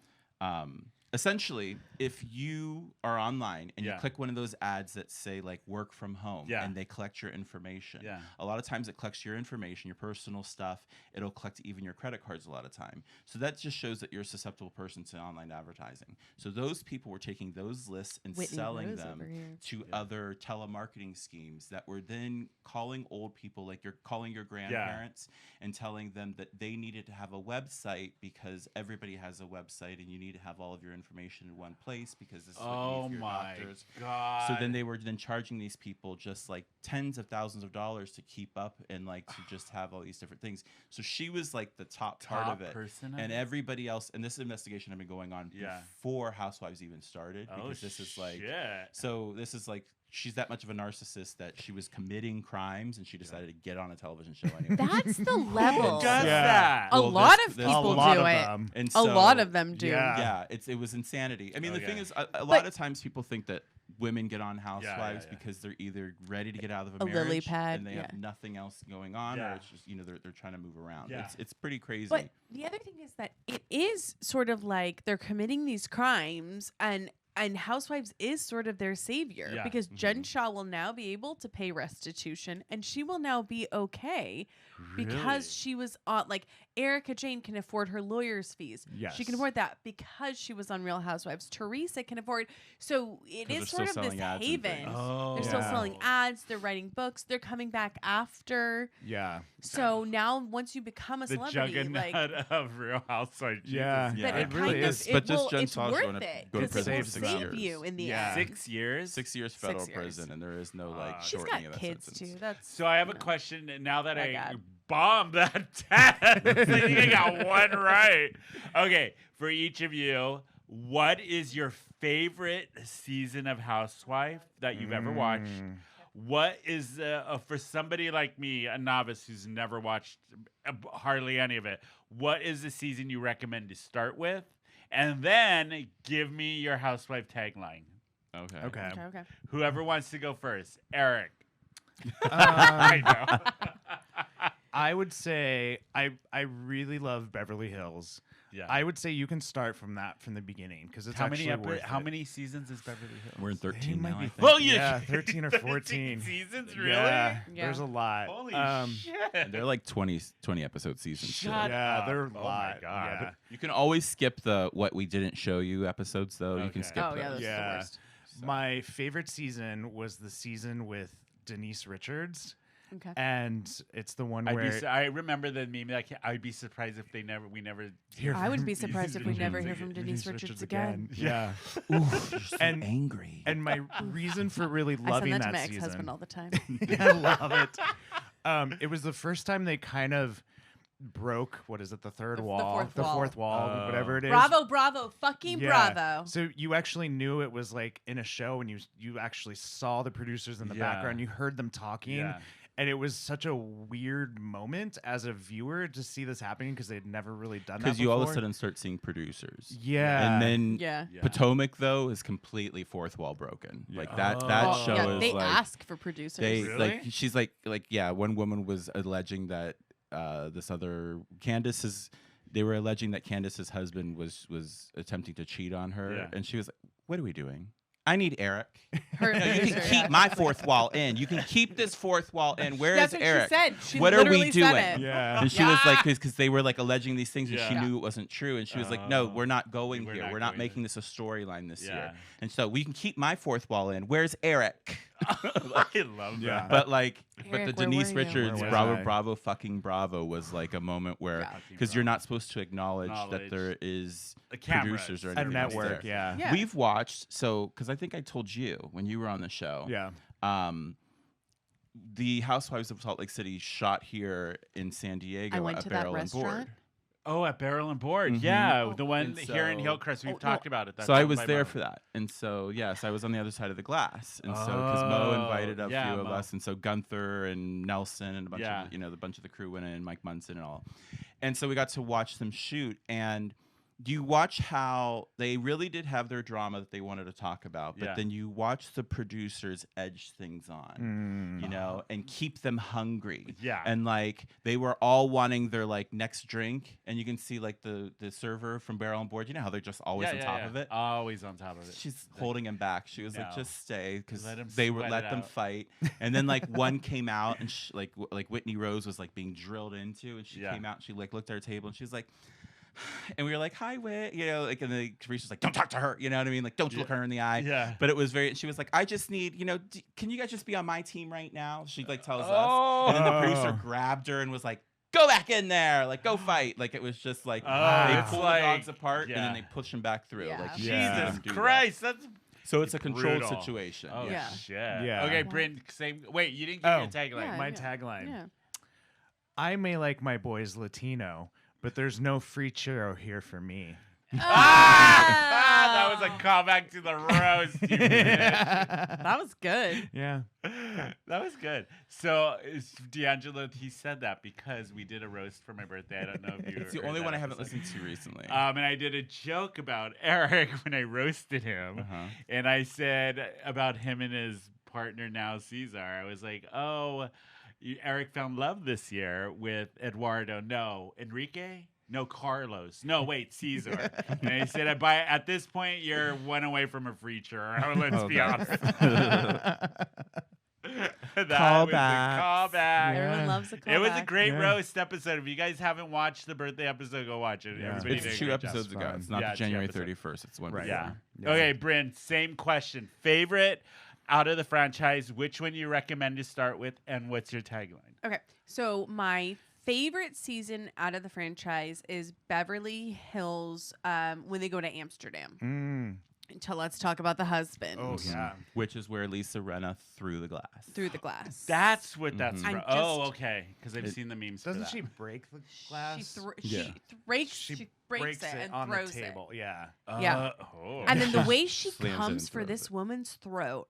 essentially, if you are online and Yeah. you click one of those ads that say like work from home, Yeah. and they collect your information, Yeah. a lot of times it collects your information, your personal stuff. It'll collect even your credit cards a lot of time. So that just shows that you're a susceptible person to online advertising. So those people were taking those lists and Whitney selling Rose them over here. to other telemarketing schemes that were then calling old people, like you're calling your grandparents and telling them that they needed to have a website because everybody has a website and you need to have all of your information in one place because this is what you Oh need for your my doctors. God. So then they were then charging these people just like tens of thousands of dollars to keep up and like to just have all these different things. So she was like the top part of it. person of And it? everybody else, and this investigation had been going on Yeah. before Housewives even started Oh, because this is like, shit. so this is like, she's that much of a narcissist that she was committing crimes and she decided to get on a television show anyway. That's the level. Who does Yeah. that? A Well, lot this- of this- people a lot do of it. them. And A so, lot of them do. Yeah. yeah, it was insanity. I mean, the thing Okay. is, a lot But- of times people think that women get on Housewives yeah. because they're either ready to get out of A a lily marriage pad, and they have yeah. nothing else going on, Yeah. or it's just they're trying to move around. Yeah. It's pretty crazy. But the other thing is that it is sort of like they're committing these crimes, and Housewives is sort of their savior Yeah. because Jen Shah will now be able to pay restitution, and she will now be okay Really? because she was on. Like Erica Jane can afford her lawyer's fees. Yes. She can afford that because she was on Real Housewives. Teresa can afford. So it 'Cause they're is still sort of this selling ads and haven. things. Oh. They're still Yeah. selling ads. They're writing books. They're coming back after. Yeah. So now, once you become a The celebrity, juggernaut like of Real Housewives. Yeah. Jesus but Yeah, it it really kind is. of, But it this will, Jen it's Shah's worth going to it go to because it prison will for 6 save years. you in the Yeah. end. 6 years? 6 years 6 federal years. prison, and there is no like She's shortening got of that kids sentence. too. That's So I have a you know. question and now that My I God. bombed that test. I think I got one right. Okay, for each of you, what is your favorite season of Housewife that you've ever watched? What is for somebody like me, a novice who's never watched hardly any of it? What is the season you recommend to start with? And then give me your housewife tagline. Okay. Okay. Okay. Whoever wants to go first, Eric. Um, I know. I would say I really love Beverly Hills. Yeah. I would say you can start from the beginning because it's actually worth how it. many seasons is Beverly Hills? We're in They 13 might now. be I think. Well, yeah. yeah, 13 or 14 seasons, really? Yeah, Yeah. there's a lot. Holy shit. And they're like 20 episode seasons. so- Shut Yeah, up. they're a Oh lot. my God. Yeah. You can always skip the what we didn't show you episodes though. You can Okay. skip Oh yeah, those. that's Yeah. the worst. My favorite season was the season with Denise Richards, Okay. and it's the one where I remember the meme. Like, I'd be surprised if we never. hear I would from be surprised if we never hear Denise from Denise Richards again. Yeah, You're so And- angry. and my reason for really I loving send that to my that ex-husband season, all the time. I love it. It was the first time they kind of broke what is it, the third The wall, fourth the wall. fourth wall, whatever it is. Bravo, bravo, fucking Yeah. bravo. So you actually knew it was like in a show, and you actually saw the producers in the Yeah. background. You heard them talking, Yeah. and it was such a weird moment as a viewer to see this happening because they'd never really done that. Because you all of a before. sudden start seeing producers. Yeah. And then Yeah. Yeah. Potomac though is completely fourth wall broken. Like that Oh. show yeah, is they like ask for producers. they Really? like she's like yeah, one woman was alleging that this other Candace is they were alleging that Candace's husband was attempting to cheat on her, and she was like, "What are we doing? I need Eric. Her You can keep my fourth wall in. You can keep this fourth wall in. Where is That's what Eric? she said. She what are we literally doing?" said it. Yeah. And she was like, because they were like alleging these things, and Yeah. she knew it wasn't true. And she was like, "No, we're not going We're here. not We're not going making this a storyline this Yeah. year. And so we can keep my fourth wall in. Where's Eric?" I love Yeah. that. But like, but Eric, the where Denise were you? Richards, Where was Bravo, I? Bravo, fucking Bravo was like a moment where, Yeah. because you're not supposed to acknowledge that Acknowledge there is the cameras. producers or A anything else network, there. yeah. Yeah. We've watched, so because I think I told you when you were on the show, Yeah. the Housewives of Salt Lake City shot here in San Diego I went at to that Barrel and Board. restaurant. Oh, at Barrel and Board. Mhm. Yeah, the one And here in so- Hillcrest. We've talked about it. That's So I owned was by there Mo. for that, and so yes, I was on the other side of the glass, and so because Mo Oh, invited a yeah, few of Mo. us, and so Gunther and Nelson and a bunch Yeah. of the bunch of the crew went in, Mike Munson and all, and so we got to watch them shoot. And you watch how they really did have their drama that they wanted to talk about, but Yeah. then you watch the producers edge things on, and keep them hungry. Yeah. And like they were all wanting their like next drink, and you can see like the server from Barrel and Board. You know how they're just always on top of it. Always on top of it. She's holding him back. She was like, No. "Just stay," because Let 'em they were sweat let it them out. fight. And then like one came out, and like Whitney Rose was like being drilled into, and she Yeah. came out. And she like looked at her table, and she was like. And we were like, "Hi, Whit," like, and the Teresa was like, "Don't talk to her," you know what I mean? Like, don't look her in the eye. Yeah. But it was very. She was like, "I just need, can you guys just be on my team right now?" She like tells Oh. us, and then the producer grabbed her and was like, "Go back in there, like, go fight." Like it was just like Oh, they it's pull like- the dogs apart and yeah. then they push them back through. Yeah. Like, she Yeah. made them Jesus do that. Christ, that's So it's a controlled brutal. situation. Oh Yeah. shit. Yeah. Okay, Brynne, same. Wait, you didn't give Oh. me a tagline. Yeah. My tagline. Yeah. I may like my boys Latino, but there's no free churro here for me. That was a callback to the roast. You bitch. That was good. Yeah. That was good. So D'Angelo, he said that because we did a roast for my birthday. I don't know if you. It's the heard only that one I haven't episode. listened to recently. And I did a joke about Eric when I roasted him, Uh-huh. and I said about him and his partner now Caesar. I was like, "Oh, Eric found love this year with Eduardo. No, Enrique. No, Carlos. No, wait, Caesar." And I said, at this point, you're one away from a free churro. Let's be honest. That was a callback. Everyone loves a callback. It was a great Yeah. roast episode. If you guys haven't watched the birthday episode, go watch it. Yeah. Everybody did It's a 2 great job. episodes ago. fun. It's not Yeah, the 2 January episodes. 31st. It's one Right. before. Yeah. Okay, Brynne, same question. Favorite out of the franchise, which one you recommend to start with, and what's your tagline? Okay, so my favorite season out of the franchise is Beverly Hills when they go to Amsterdam. Until let's talk about the husband Oh, yeah. Which is where Lisa Rinna threw the glass. through the glass. That's what that's I'm from. Oh, just- okay. Because I've seen the memes for Doesn't that. she break the She, glass? Yeah. she breaks it and on throws the table. Yeah. Yeah. Oh. And then the way she Slams it comes and for throws this it. woman's throat,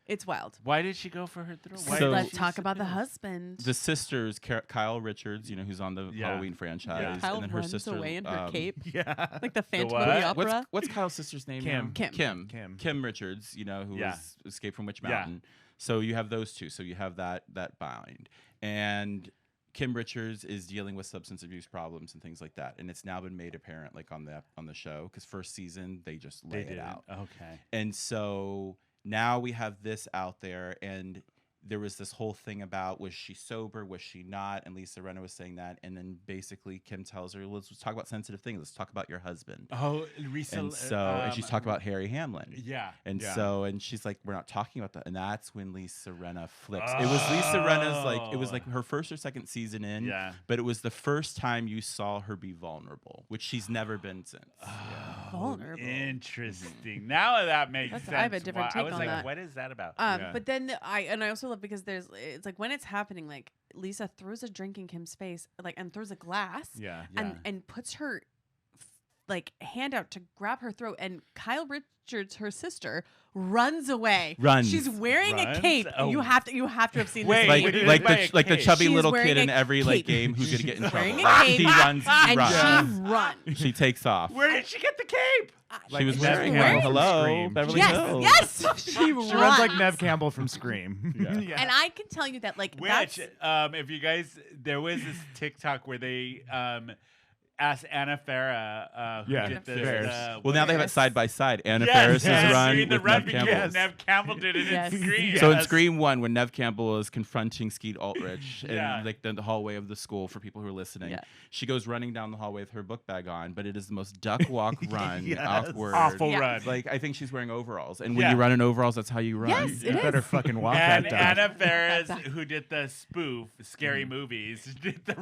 it's wild. Why did she go for her throat? Why So- did Let's she talk about the submit? husband. The sisters, Kyle Richards, who's on the Yeah. Halloween franchise, Yeah. Kyle and then her runs sister away in her cape, Yeah. like the Phantom what? of the Opera. What's Kyle's sister's name? Kim. now? Kim. Kim Richards, who Yeah. was Escape from Witch Yeah. Mountain. So you have those two. So you have that bind. And Kim Richards is dealing with substance abuse problems and things like that. And it's now been made apparent like on the show, because first season they just lay They it did out. Okay. And so now we have this out there, and there was this whole thing about, was she sober, was she not? And Lisa Rinna was saying that, and then basically Kim tells her, let's talk about sensitive things. Let's talk about your husband. Oh, recently. And so, and she's talking about Harry Hamlin. Yeah. And Yeah. so, and she's like, we're not talking about that. And that's when Lisa Rinna flips. It was Lisa Rinna's, it was like her first or second season in. Yeah. But it was the first time you saw her be vulnerable, which she's never been since. Vulnerable. Interesting. Now that makes That's- sense. I have a different I take was on like, that. what is that about? Yeah. But then I also love because it's like when it's happening, like Lisa throws a drink in Kim's face, like and throws a glass, Yeah. and puts her like hand out to grab her throat, and Kyle Richards, her sister, runs away. Runs. She's wearing Runs? a cape. Oh. You have to have seen Wait, this. Like, what do you like mean by the a like the cape? chubby She's little wearing kid in a every like cape. game who's gonna get in She's trouble. wearing a cape, She runs. She and runs. she runs. She takes off. Where did she get the cape? She was Nev wearing Campbell it. from Hello, Scream. Beverly Yes, Hills. yes, she runs. She runs like Nev Campbell from Scream. Yeah. And I can tell you that, like, Which, that's if you guys, there was this TikTok where they ask Anna Farah, who Yeah, did this. Ferris. Well, now they have it side by side. Anna Yes, Faris's yes, run doing the with run Nev because Campbell. Nev Campbell did it Yes. in Scream. So in Yes. Scream 1, when Nev Campbell is confronting Skeet Ulrich Yeah. in like the hallway of the school, for people who are listening, Yeah. she goes running down the hallway with her book bag on, but it is the most duck walk run, Yes. awkward. Awful Yeah. run. Like, I think she's wearing overalls. And when Yeah. you run in overalls, that's how you run. Yes, You it better is. fucking walk And that dog. Anna Faris, That's who did the spoof Scary Movies, did the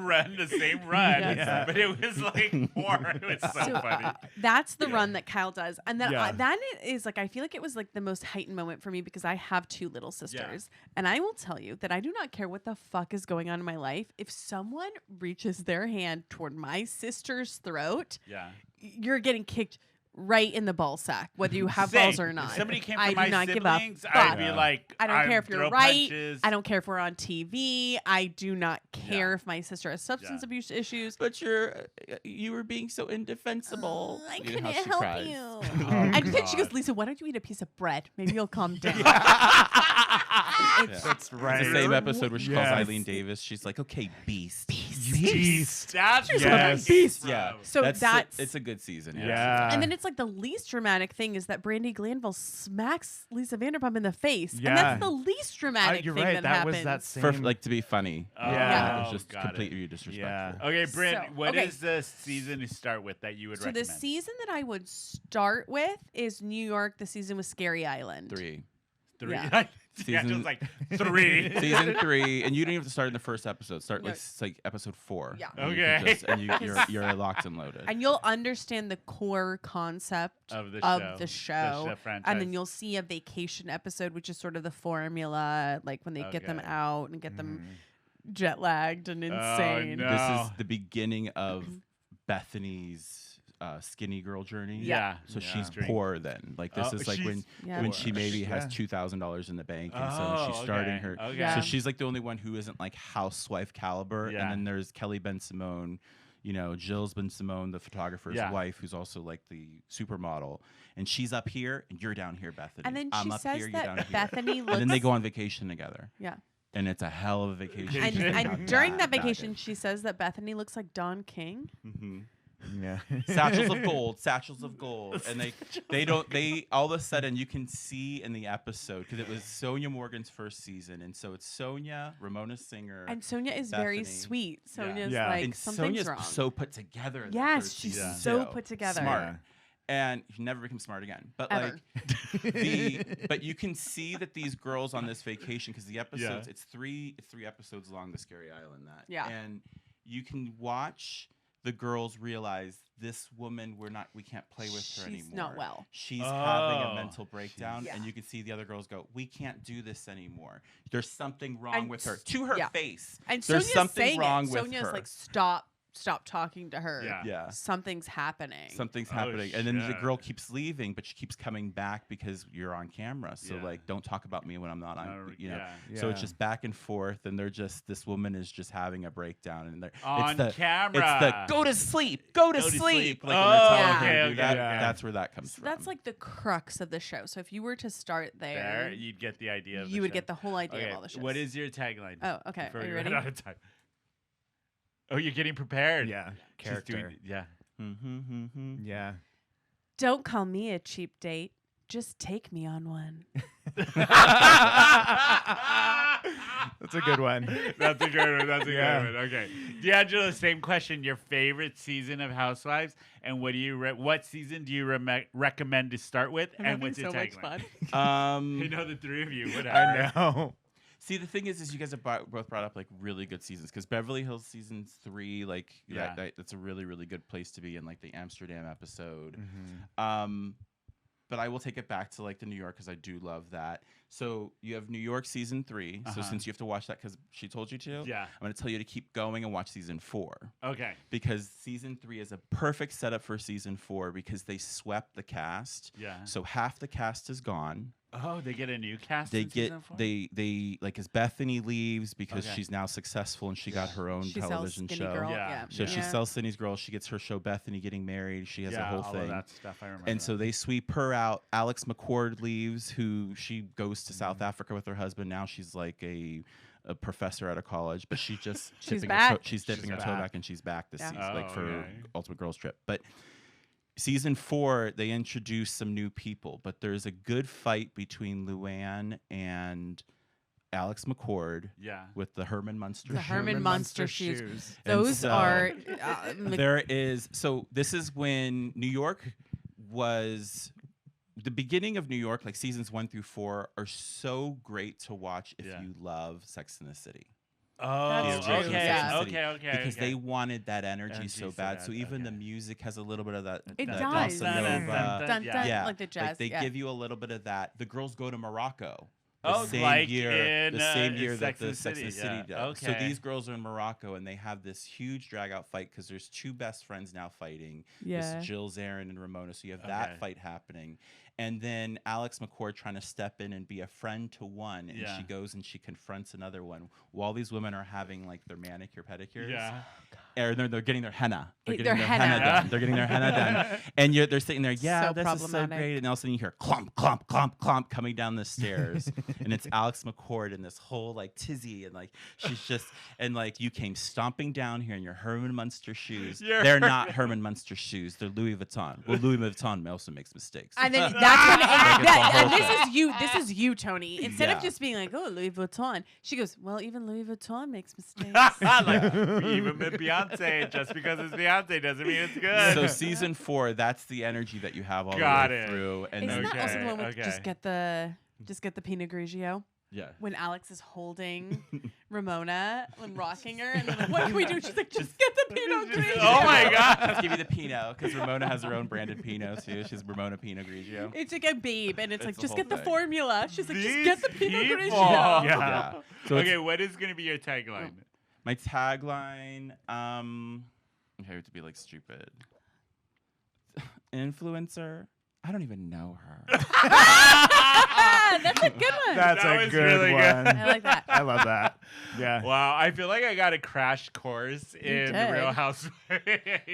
same run, Yes. but it was like more. It was so funny. That's the run that Kyle does, and then Yeah. that is like, I feel like it was like the most heightened moment for me because I have 2 little sisters, and I will tell you that I do not care what the fuck is going on in my life. If someone reaches their hand toward my sister's throat, Yeah. you're getting kicked right in the ball sack, whether you have Same. balls or If not. somebody came I from do my not give a siblings, I'd fuck. be like, I don't care if you're throw right. punches. I don't care if we're on TV. I do not care Yeah. if my sister has substance Yeah. abuse issues. But you were being so indefensible. I You know couldn't how she help cries. you. Oh, and then she God. goes, Lisa, why don't you eat a piece of bread? Maybe you'll calm down. Yeah. That's right. It's the same episode where she calls Yes. Eileen Davis. She's like, "Okay, beast." Beast. That's Yes. where it came from. Yeah. So that's- it's a good season. Yeah. And then it's like the least dramatic thing is that Brandy Glanville smacks Lisa Vanderpump in the face. Yeah. And that's the least dramatic You're thing right. that That happens. was that same. For like to be funny. Oh, Yeah. It was just got it. completely disrespectful. Okay, Brynne, So, what okay. is the season to start with that you would So recommend? the season that I would start with is New York, the season with Scary Island. 3. 3. Yeah. Yeah, Season- just like 3. Season 3, and you don't even have to start in the first episode. Start No. like like episode 4. Yeah. And you can Okay. just- and you're locked and loaded. And you'll understand the core concept Of the show. The franchise. And then you'll see a vacation episode, which is sort of the formula, like when they get them Okay. out and get them jet lagged and insane. no. This is the beginning of Bethany's skinny girl journey. Yeah. So Yeah. she's poor then. Like this Oh, is like when she's Yeah. when she maybe has Yeah. $2,000 in the bank, and Oh, so she's starting okay. her. Okay. Yeah. So she's like the only one who isn't like housewife caliber. Yeah. And then there's Kelly Ben Simone. You know, Jill's Ben Simone, the photographer's Yeah. wife, who's also like the supermodel, and she's up here, and you're down here, Bethany. And then I'm she up says here, you're down that here. Bethany looks. And then they go on vacation together, Yeah. and it's a hell of a vacation. And, Yeah. and during that vacation, she says that Bethany looks like Don King. hmm Yeah. satchels of gold, satchels of gold, and they all of a sudden you can see in the episode because it was Sonia Morgan's first season, and so it's Sonia, Ramona Singer, And Sonia is very Bethany. sweet. Sonia's Yeah. like, and something's Sonia's wrong. so put together. in the Yes, third she's season, so too. put together. smart, Yeah. and she never becomes smart again. But Ever. but you can see that these girls on this vacation because the episodes Yeah. it's three episodes long, the Scary Island Yeah. and you can watch the girls realize this woman we can't play with her She's anymore. not well. She's having Oh. a mental breakdown, Yeah. and you can see the other girls go, "We can't do this anymore. There's something wrong And with her." s- To her yeah. face, And there's Sonia's something saying wrong it. with Sonia's her. like, stop talking to her. Yeah. Yeah. Something's happening. Something's Oh, happening, and then the shit. girl keeps leaving, but she keeps coming back because you're on camera. So Yeah. like, don't talk about me when I'm not on. You know. Yeah. So it's Yeah. just back and forth, and they're just this woman is just having a breakdown, and they're On it's the, camera. It's the go to sleep, go to sleep. Like when Oh, they're telling okay, her to do okay, that, okay. that's where that comes So from. that's like the crux of the show. So if you were to start There, there, you'd get the idea of you the would show. get the whole idea Okay, of all the shows. what is your tagline? Oh, okay. Before Are you we run ready? out of time. Oh, you're getting prepared. Yeah. She's doing- Character. yeah. Yeah. Don't call me a cheap date. Just take me on one. That's a good one. That's a good one. That's a Yeah. good one. Okay, D'Angelo, same question. Your favorite season of Housewives, and what do you what season do you recommend to start with, and what's your tagline? I know the three of you. Whatever. I know. See, the thing is you guys have both brought up like really good seasons because Beverly Hills season 3, like Yeah. that's a really really good place to be in, like the Amsterdam episode. Mm-hmm. But I will take it back to like the New York because I do love that. So you have New York season 3. So since you have to watch that because she told you to, Yeah. I'm going to tell you to keep going and watch season 4 Okay. because season 3 is a perfect setup for season 4 because they swept the cast. Yeah. So half the cast is gone. Oh, they get a new cast. They in get season 4? they like as Bethany leaves because Okay. she's now successful and she got her own She sells television Skinny show. Girl. Yeah. Yeah. So she Yeah. sells Sydney's Girl. She gets her show Bethany Getting Married. She has a whole all thing. of that stuff. I remember. And so they sweep her out. Alex McCord leaves, who she goes goes to South Africa with her husband. Now she's like a professor at a college, but she's dipping her toe back, and she's back this season, like for Ultimate Girls Trip. But season 4, they introduced some new people, but there's a good fight between Luann and Alex McCord with the Herman Munster The shoes. Herman Munster shoes. And Those so are... this is when New York was... The beginning of New York, like seasons 1 through 4, are so great to watch if you love Sex and the City. Oh, okay. Because they wanted that energy so bad. So even the music has a little bit of that. It that does. Bossa Nova. Yeah. Like the jazz. Like they give you a little bit of that. The girls go to Morocco. The same year that the Sex and the City does. Okay. So these girls are in Morocco, and they have this huge drag-out fight because there's 2 best friends now fighting. It's Jill Zarin and Ramona. So you have that fight happening. And then Alex McCord trying to step in and be a friend to one, and she goes and she confronts another one while these women are having like their manicure pedicures. Or they're getting their henna. They're getting their henna done. They're getting their henna done. And they're sitting there, this is so great. And all of a sudden you hear clomp, clomp, clomp, clomp coming down the stairs. And it's Alex McCord in this whole like tizzy, and like she's just, and like, you came stomping down here in your Herman Munster shoes. They're not Herman Munster shoes. They're Louis Vuitton. Well, Louis Vuitton also makes mistakes. And then and this is you, Tony. Instead of just being like, oh, Louis Vuitton, she goes, well, even Louis Vuitton makes mistakes. Like, even with Beyonce, just because it's Beyonce doesn't mean it's good. So season 4, that's the energy that you have all the way through. And Isn't that also the one with just get the Pinot Grigio? Yeah. When Alex is holding Ramona and rocking her, and they're like, what can we do? She's like, just get the Pinot Grigio. Oh my God. Let's give you the Pinot, because Ramona has her own branded Pinot too. She's Ramona Pinot Grigio. It's like a babe, and it's like, just get the thing. formula. She's like, just get the Pinot Grigio. Yeah. So okay, what is going to be your tagline? My tagline, I have to be like stupid. Influencer? I don't even know her. That's a good one. That's a good really one. I like that. I love that. Yeah. Wow, I feel like I got a crash course in the Real Housewives.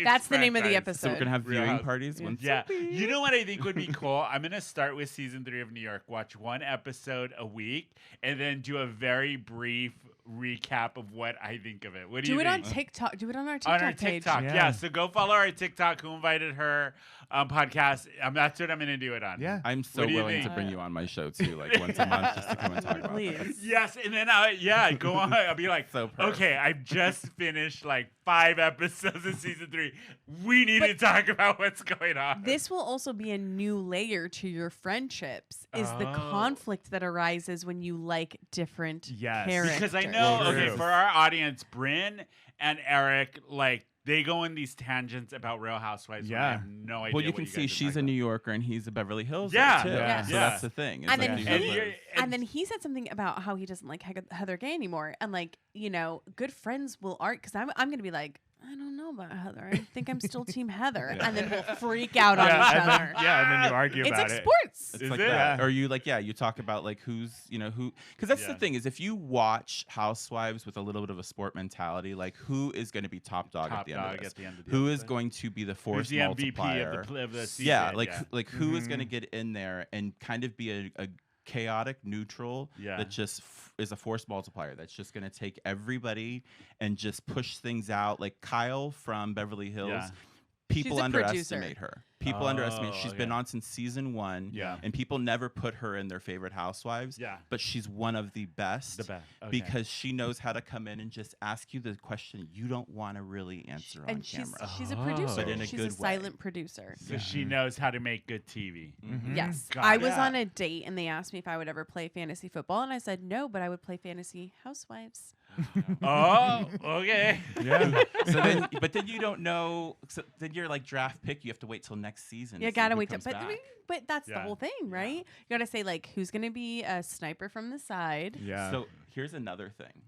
That's the name of the franchise. episode. So we're going to have Real viewing House- parties once. Yeah. You know what I think would be cool? I'm going to start with season 3 of New York, watch 1 episode a week, and then do a very brief recap of what I think of it. What do you it think? on TikTok. Do it on our TikTok On our page. TikTok, yeah. So go follow our TikTok, Who Invited Her podcast. That's what I'm going to do it on. Yeah. I'm so What do you willing to think? bring you on my show too, like once a month, just to come and talk about Please. this. Yes, and then go on. I'll be like, So perfect. okay, I've just finished like 5 episodes of season 3. We need to talk about what's going on. This will also be a new layer to your friendships, is the conflict that arises when you like different characters. Because I know, okay, True. for our audience, Brynne and Eric, like, they go in these tangents about Real Housewives. when I have no idea. Well, you what can guys see are she's a talking New Yorker and he's a Beverly Hills Yeah. too. Yeah. So Yeah. that's the thing. It's And like then you he- live- And then he said something about how he doesn't like Heather Gay anymore. And like, good friends will argue, because I'm going to be like, I don't know about Heather. I think I'm still Team Heather. And then we'll freak out on each and other. then, and then you argue It's about like it. sports. It's Is like it? that. Yeah. Or you talk about like who's, who, because that's the thing is if you watch Housewives with a little bit of a sport mentality, like who is going to be top dog at the end of this? Who is going to be the force Who's the MVP multiplier? of the season? Yeah, who is going to get in there and kind of be a chaotic neutral that just is a force multiplier that's just going to take everybody and just push things out. Like Kyle from Beverly Hills, people She's a underestimate producer. her. People underestimate. She's been on since season 1, and people never put her in their favorite housewives. Yeah. But she's one of the best. The best. Okay. Because she knows how to come in and just ask you the question you don't want to really answer on And camera. she's a producer. But in a she's good a silent producer. So she knows how to make good TV. Yes. Got I it. was on a date and they asked me if I would ever play fantasy football. And I said no, but I would play fantasy housewives. Oh, okay. But then you don't know. So then you're like draft pick. You have to wait till next season. You to see gotta who wait. comes But back. but that's the whole thing, right? You gotta say like who's gonna be a sniper from the side. Yeah. So here's another thing.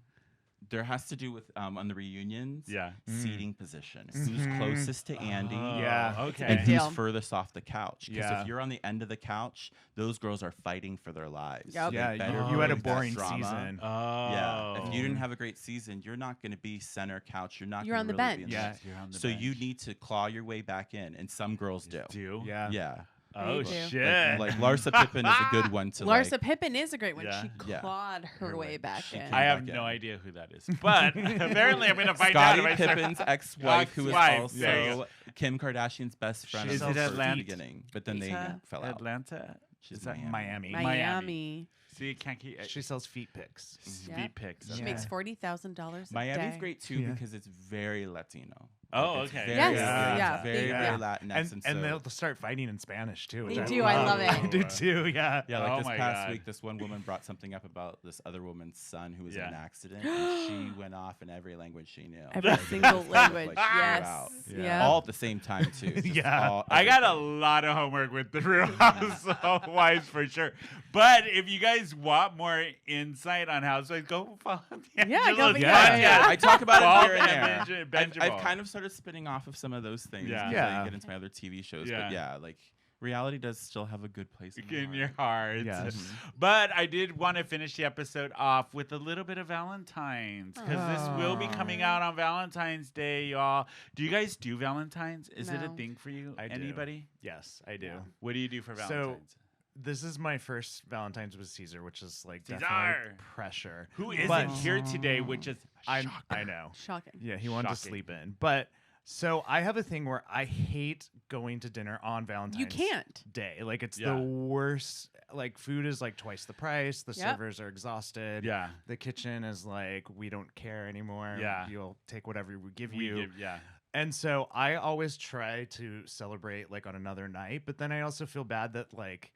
There has to do with on the reunions. Seating position. Who's closest to Andy? Okay. And Big who's deal. furthest off the couch? Because Yeah. if you're on the end of the couch, those girls are fighting for their lives. Yep. They Yeah, better you had a bring that boring drama. season. Yeah. If you didn't have a great season, you're not going to be center couch. You're not. You're gonna on the really be bench. in Yeah. You're on the So bench. you need to claw your way back in, and some girls do. Do? Yeah. Yeah. Oh, do. shit. Like Larsa Pippen is a good one to Larsa Pippen is a great one. Yeah. She Yeah. clawed her way back She in. came I have back no in. idea who that is. But apparently I'm going to find out. Scottie if I start- Pippen's ex-wife, who is Ex-wife, there you also Kim Kardashian's best friend Is from it the Atlanta? beginning, but then they fell out. Atlanta? She's Is that Miami. Miami. See, can't keep She sells feet pics. Yep. feet pics. She Yeah. makes $40,000 a Miami's day. great too Yeah. because it's very Latino. Oh, It's okay. Very, Yes, yeah. Very, yeah. very Latinx. And so, they'll start fighting in Spanish too. which They I do, I love it. I do too. Yeah. yeah, like Oh this my past God. week, this one woman brought something up about this other woman's son who was in Yeah. an accident, and she went off in every language she knew. Every Like, single just, language. like, Yes. throughout. Yeah. All at the same time too. Just Yeah. all- I got a everything. lot of homework with the Real Housewives for sure. But if you guys want more insight on Housewives, go follow Yeah, go D'Angelo's be- podcast. yeah. I talk about Follow it here and him there. at Bingeable. I've kind of started spinning off of some of those things. Yeah. because Yeah. I get into my other TV shows. Yeah. But yeah, like reality does still have a good place in your heart. Yes. But I did want to finish the episode off with a little bit of Valentine's because this will be coming out on Valentine's Day, y'all. Do you guys do Valentine's? Is it a No. thing for you? I do. Anybody? Yes, I do. What do you do for So, Valentine's? This is my first Valentine's with Caesar, which is like Caesar! definitely pressure. Who isn't But- here today, which is I know. Shocking. Yeah, he wanted to Shocking. sleep in. But so I have a thing where I hate going to dinner on Valentine's You can't. Day. Like it's Yeah. the worst. Like food is like twice the price. The Yep. servers are exhausted. Yeah. The kitchen is like, we don't care anymore. Yeah. You'll take whatever we give We you. give- yeah. And so I always try to celebrate like on another night, but then I also feel bad that like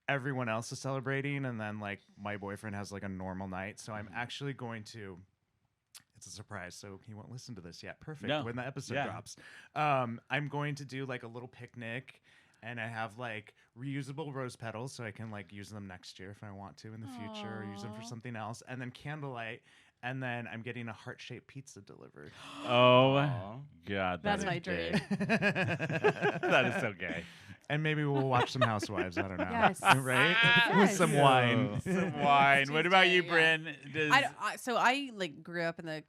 everyone else is celebrating and then like my boyfriend has like a normal night. So I'm actually going to it's a surprise, so he won't listen to this yet. Perfect. No. When the episode Yeah. drops. I'm going to do like a little picnic and I have like reusable rose petals so I can like use them next year if I want to in the future or use them for Aw. something else. And then candlelight. And then I'm getting a heart-shaped pizza delivered. Oh, Aw. God. That's that my is dream. gay. That is so gay. And maybe we'll watch some Housewives. I don't know. Yes. Right? With Yes. some wine. Some wine. What about you, Tuesday, Brynne? Does- So I like grew up in the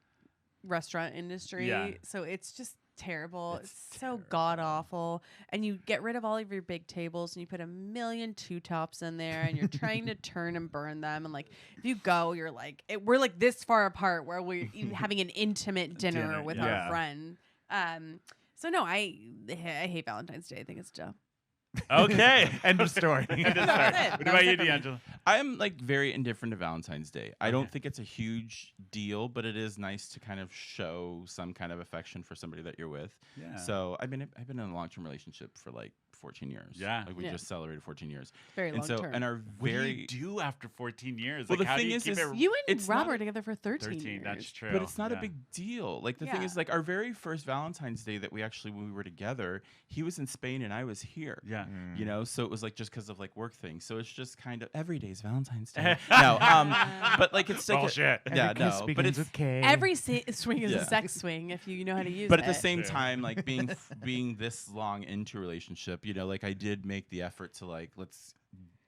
restaurant industry, Yeah. so it's just terrible. It's so god awful. And you get rid of all of your big tables and you put a million two tops in there and you're trying to turn and burn them. And like if you go, you're like we're like this far apart where we're having an intimate dinner with yeah. our friend. So no, I hate Valentine's Day. I think it's dumb. Okay. End of story. End of story. That's it. What That about was you, it for me. D'Angelo? I'm like very indifferent to Valentine's Day. I don't think it's a huge deal, but it is nice to kind of show some kind of affection for somebody that you're with. Yeah. So I've been in a long-term relationship for like 14 years. Yeah. Like we Yeah. just celebrated 14 years. Very and long so term. and our What do very you do after 14 years? Well, like, the how thing do you is- keep is it You and It's Rob not are a- together for 13 13? years. That's true. But it's not Yeah. a big deal. Like the thing Yeah. is, like our very first Valentine's Day that we actually when we were together, he was in Spain and I was here. Yeah. You know, so it was like just because of like work things. So it's just kind of every day's Valentine's Day. No, but like it's like Bullshit. yeah, Every kiss no, but begins it's with K. Every swing is Yeah. a sex swing if you know how to use but it. at the same True. time, like being this long into a relationship, you know, like I did make the effort to like let's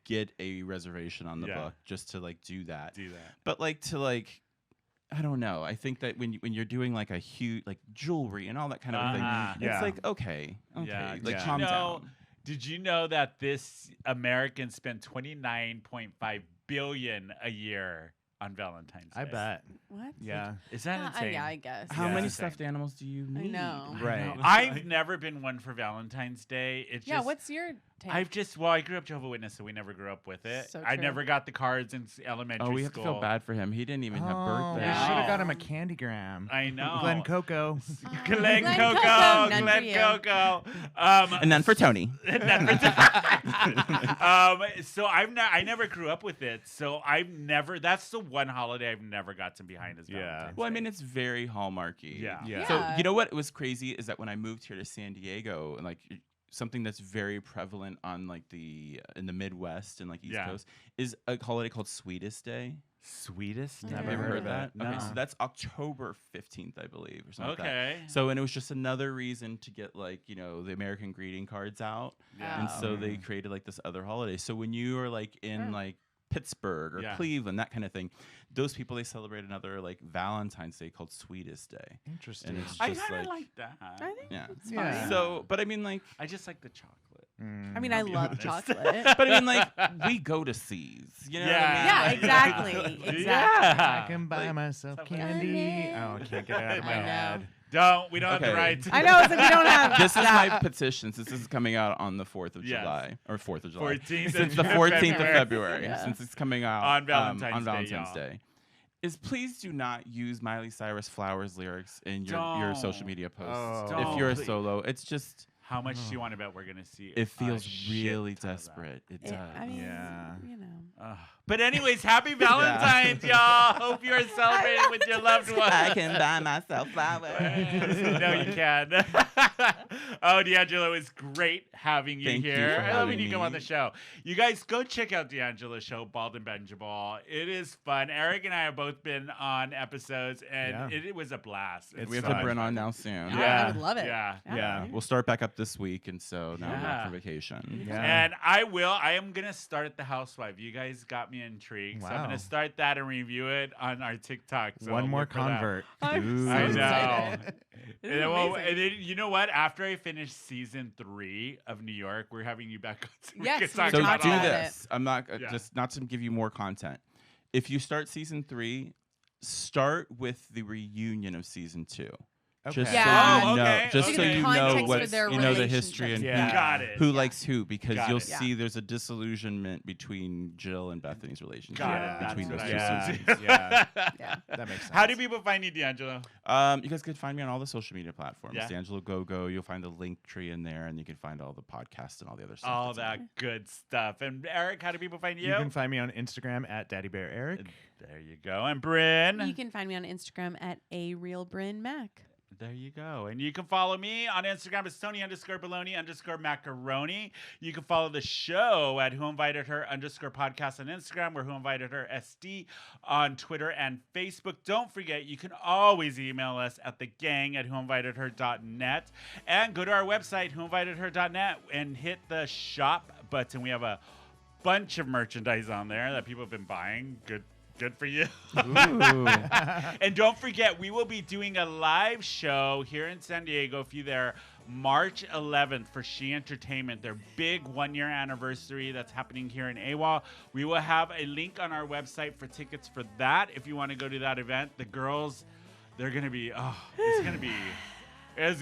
get a reservation on the Yeah. book just to like do that. Do that. But like to like I don't know. I think that when you're doing like a huge like jewelry and all that kind of thing, it's Yeah. like okay, Yeah. like Did calm you know, down. Did you know that this Americans spend 29.5 billion a year on Valentine's Day? I bet. What? Yeah. Is that insane? Yeah, I guess. How Yeah. many It's insane. stuffed animals do you I need? know. Right. I've never been one for Valentine's Day. It's Yeah, just, what's your take? I grew up Jehovah's Witness, so we never grew up with it. So I true. never got the cards in elementary Oh, we have school. to feel bad for him. He didn't even have We birthdays. No. should have got him a Candygram. I know. Glen Coco. Glen Glen Coco. Coco, none for Glen you. Coco. And then for Tony. So I never grew up with it. So that's the one holiday I've never gotten behind is Yeah. Valentine's Well, I Day. mean, it's very hallmarky. Yeah. Yeah. So you know what was crazy is that when I moved here to San Diego and like something that's very prevalent on like in the Midwest and like East Yeah. Coast is a holiday called Sweetest Day. Sweetest. Never Have you ever heard heard of that? No. Okay, so that's October 15th, I believe, or something like Okay. that. So and it was just another reason to get like, you know, the American greeting cards out. Yeah. And so Oh. they created like this other holiday. So when you are like in Sure. like Pittsburgh or Yeah. Cleveland, that kind of thing, those people they celebrate another like Valentine's Day called Sweetest Day. Interesting. And it's I just kind of like, like that. I think yeah. it's Yeah. fine. So, but I mean, like, I just like the chocolate. I mean, I love honest. chocolate. But I mean, like, we go to C's. You know what I mean? Yeah, Like, exactly. Exactly. I Yeah. can buy myself candy. Oh, I can't get it out of my I know. head. We don't have the Okay. rights. I know, it's like we don't have This is that. my petition since this is coming out on the 4th of Yes. July. Or 4th of July. 14th Since of the 14th of February. February. Yeah. Since it's coming out On Valentine's Day, y'all. Day. Is please do not use Miley Cyrus Flowers lyrics in your Don't. social media posts. Oh. If you're a Don't. solo, it's just, How much do you want to bet we're going to see? it feels shit really ton of that? desperate. It Yeah, does. I mean, Yeah. you know. But anyways, happy Valentine's, y'all. Hope you're celebrating with your loved ones. I can buy myself flowers. No, you can. Oh, D'Angelo, it's great having you Thank you here. for I love when having you come on me. the show. You guys go check out D'Angelo's show, Bald and Bingeable. It is fun. Eric and I have both been on episodes, and Yeah. it was a blast. It's We have fun. to Brynne on now soon. Yeah. I would love it. Yeah. Yeah. We'll start back up this week, and so now I'm Yeah. back for vacation. Yeah. And I am going to start The Housewife. You guys got me intrigued. So I'm Wow. going to start that and review it on our TikTok. So One more look for that. convert. I'm so I know. excited. This is And, well, amazing. and then, you know what? After I finish season 3 of New York, we're having you back on. So we Yes, can we talk So talked do about all about that. this. I'm not Yeah. just not to give you more content. If you start season 3, start with the reunion of season 2. Just Yeah. so you Oh, know, okay, just okay. so you know Context for what their you know the history and relationships. Yeah. Got it. who likes who, because Got you'll it. see there's a disillusionment between Jill and Bethany's relationship Got it. between those That's two what I seasons. meant. Yeah. Yeah. That makes sense. How do people find you, D'Angelo? You guys can find me on all the social media platforms. Yeah. D'Angelo Go. You'll find the link tree in there, and you can find all the podcasts and all the other stuff. All that's in there. that good stuff. And Eric, how do people find you? You can find me on Instagram at DaddyBearEric. There you go. And Brynne? You can find me on Instagram at @RealBrynneMac. There you go. And you can follow me on Instagram. It's Tony_Baloney_macaroni. You can follow the show at Who Invited Her _podcast on Instagram, or Who Invited Her SD on Twitter and Facebook. Don't forget, you can always email us at thegang@whoinvitedher.net, and go to our website, whoinvitedher.net, and hit the shop button. We have a bunch of merchandise on there that people have been buying. Good for you. Ooh. And don't forget, we will be doing a live show here in San Diego, if you're there, March 11th for She Entertainment, their big 1-year anniversary that's happening here in AWA. We will have a link on our website for tickets for that if you want to go to that event. The girls, they're going to be, it's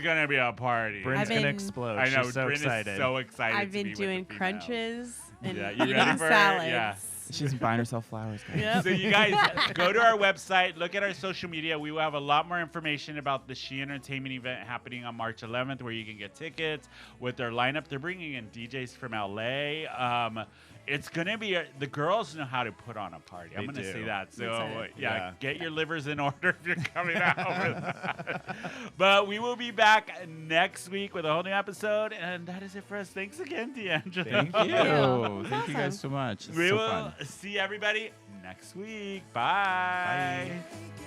going to be a party. Brynne's I've going to been- explode. I know, She's so Brynne excited. is so excited I've to been be with doing the females. crunches and Yeah, you eating ready for it? salads. Yeah. She's buying herself flowers, guys. Yep. So you guys go to our website, look at our social media. We will have a lot more information about the She Entertainment event happening on March 11th, where you can get tickets with their lineup. They're bringing in DJs from LA. It's going to be, the girls know how to put on a party. I'm They going to do. say that. So, Excited. yeah, get your livers in order if you're coming out. with that. But we will be back next week with a whole new episode. And that is it for us. Thanks again, D'Angelo. Thank you. you. Thank you guys so much. It's We so will fun. see everybody next week. Bye. Bye.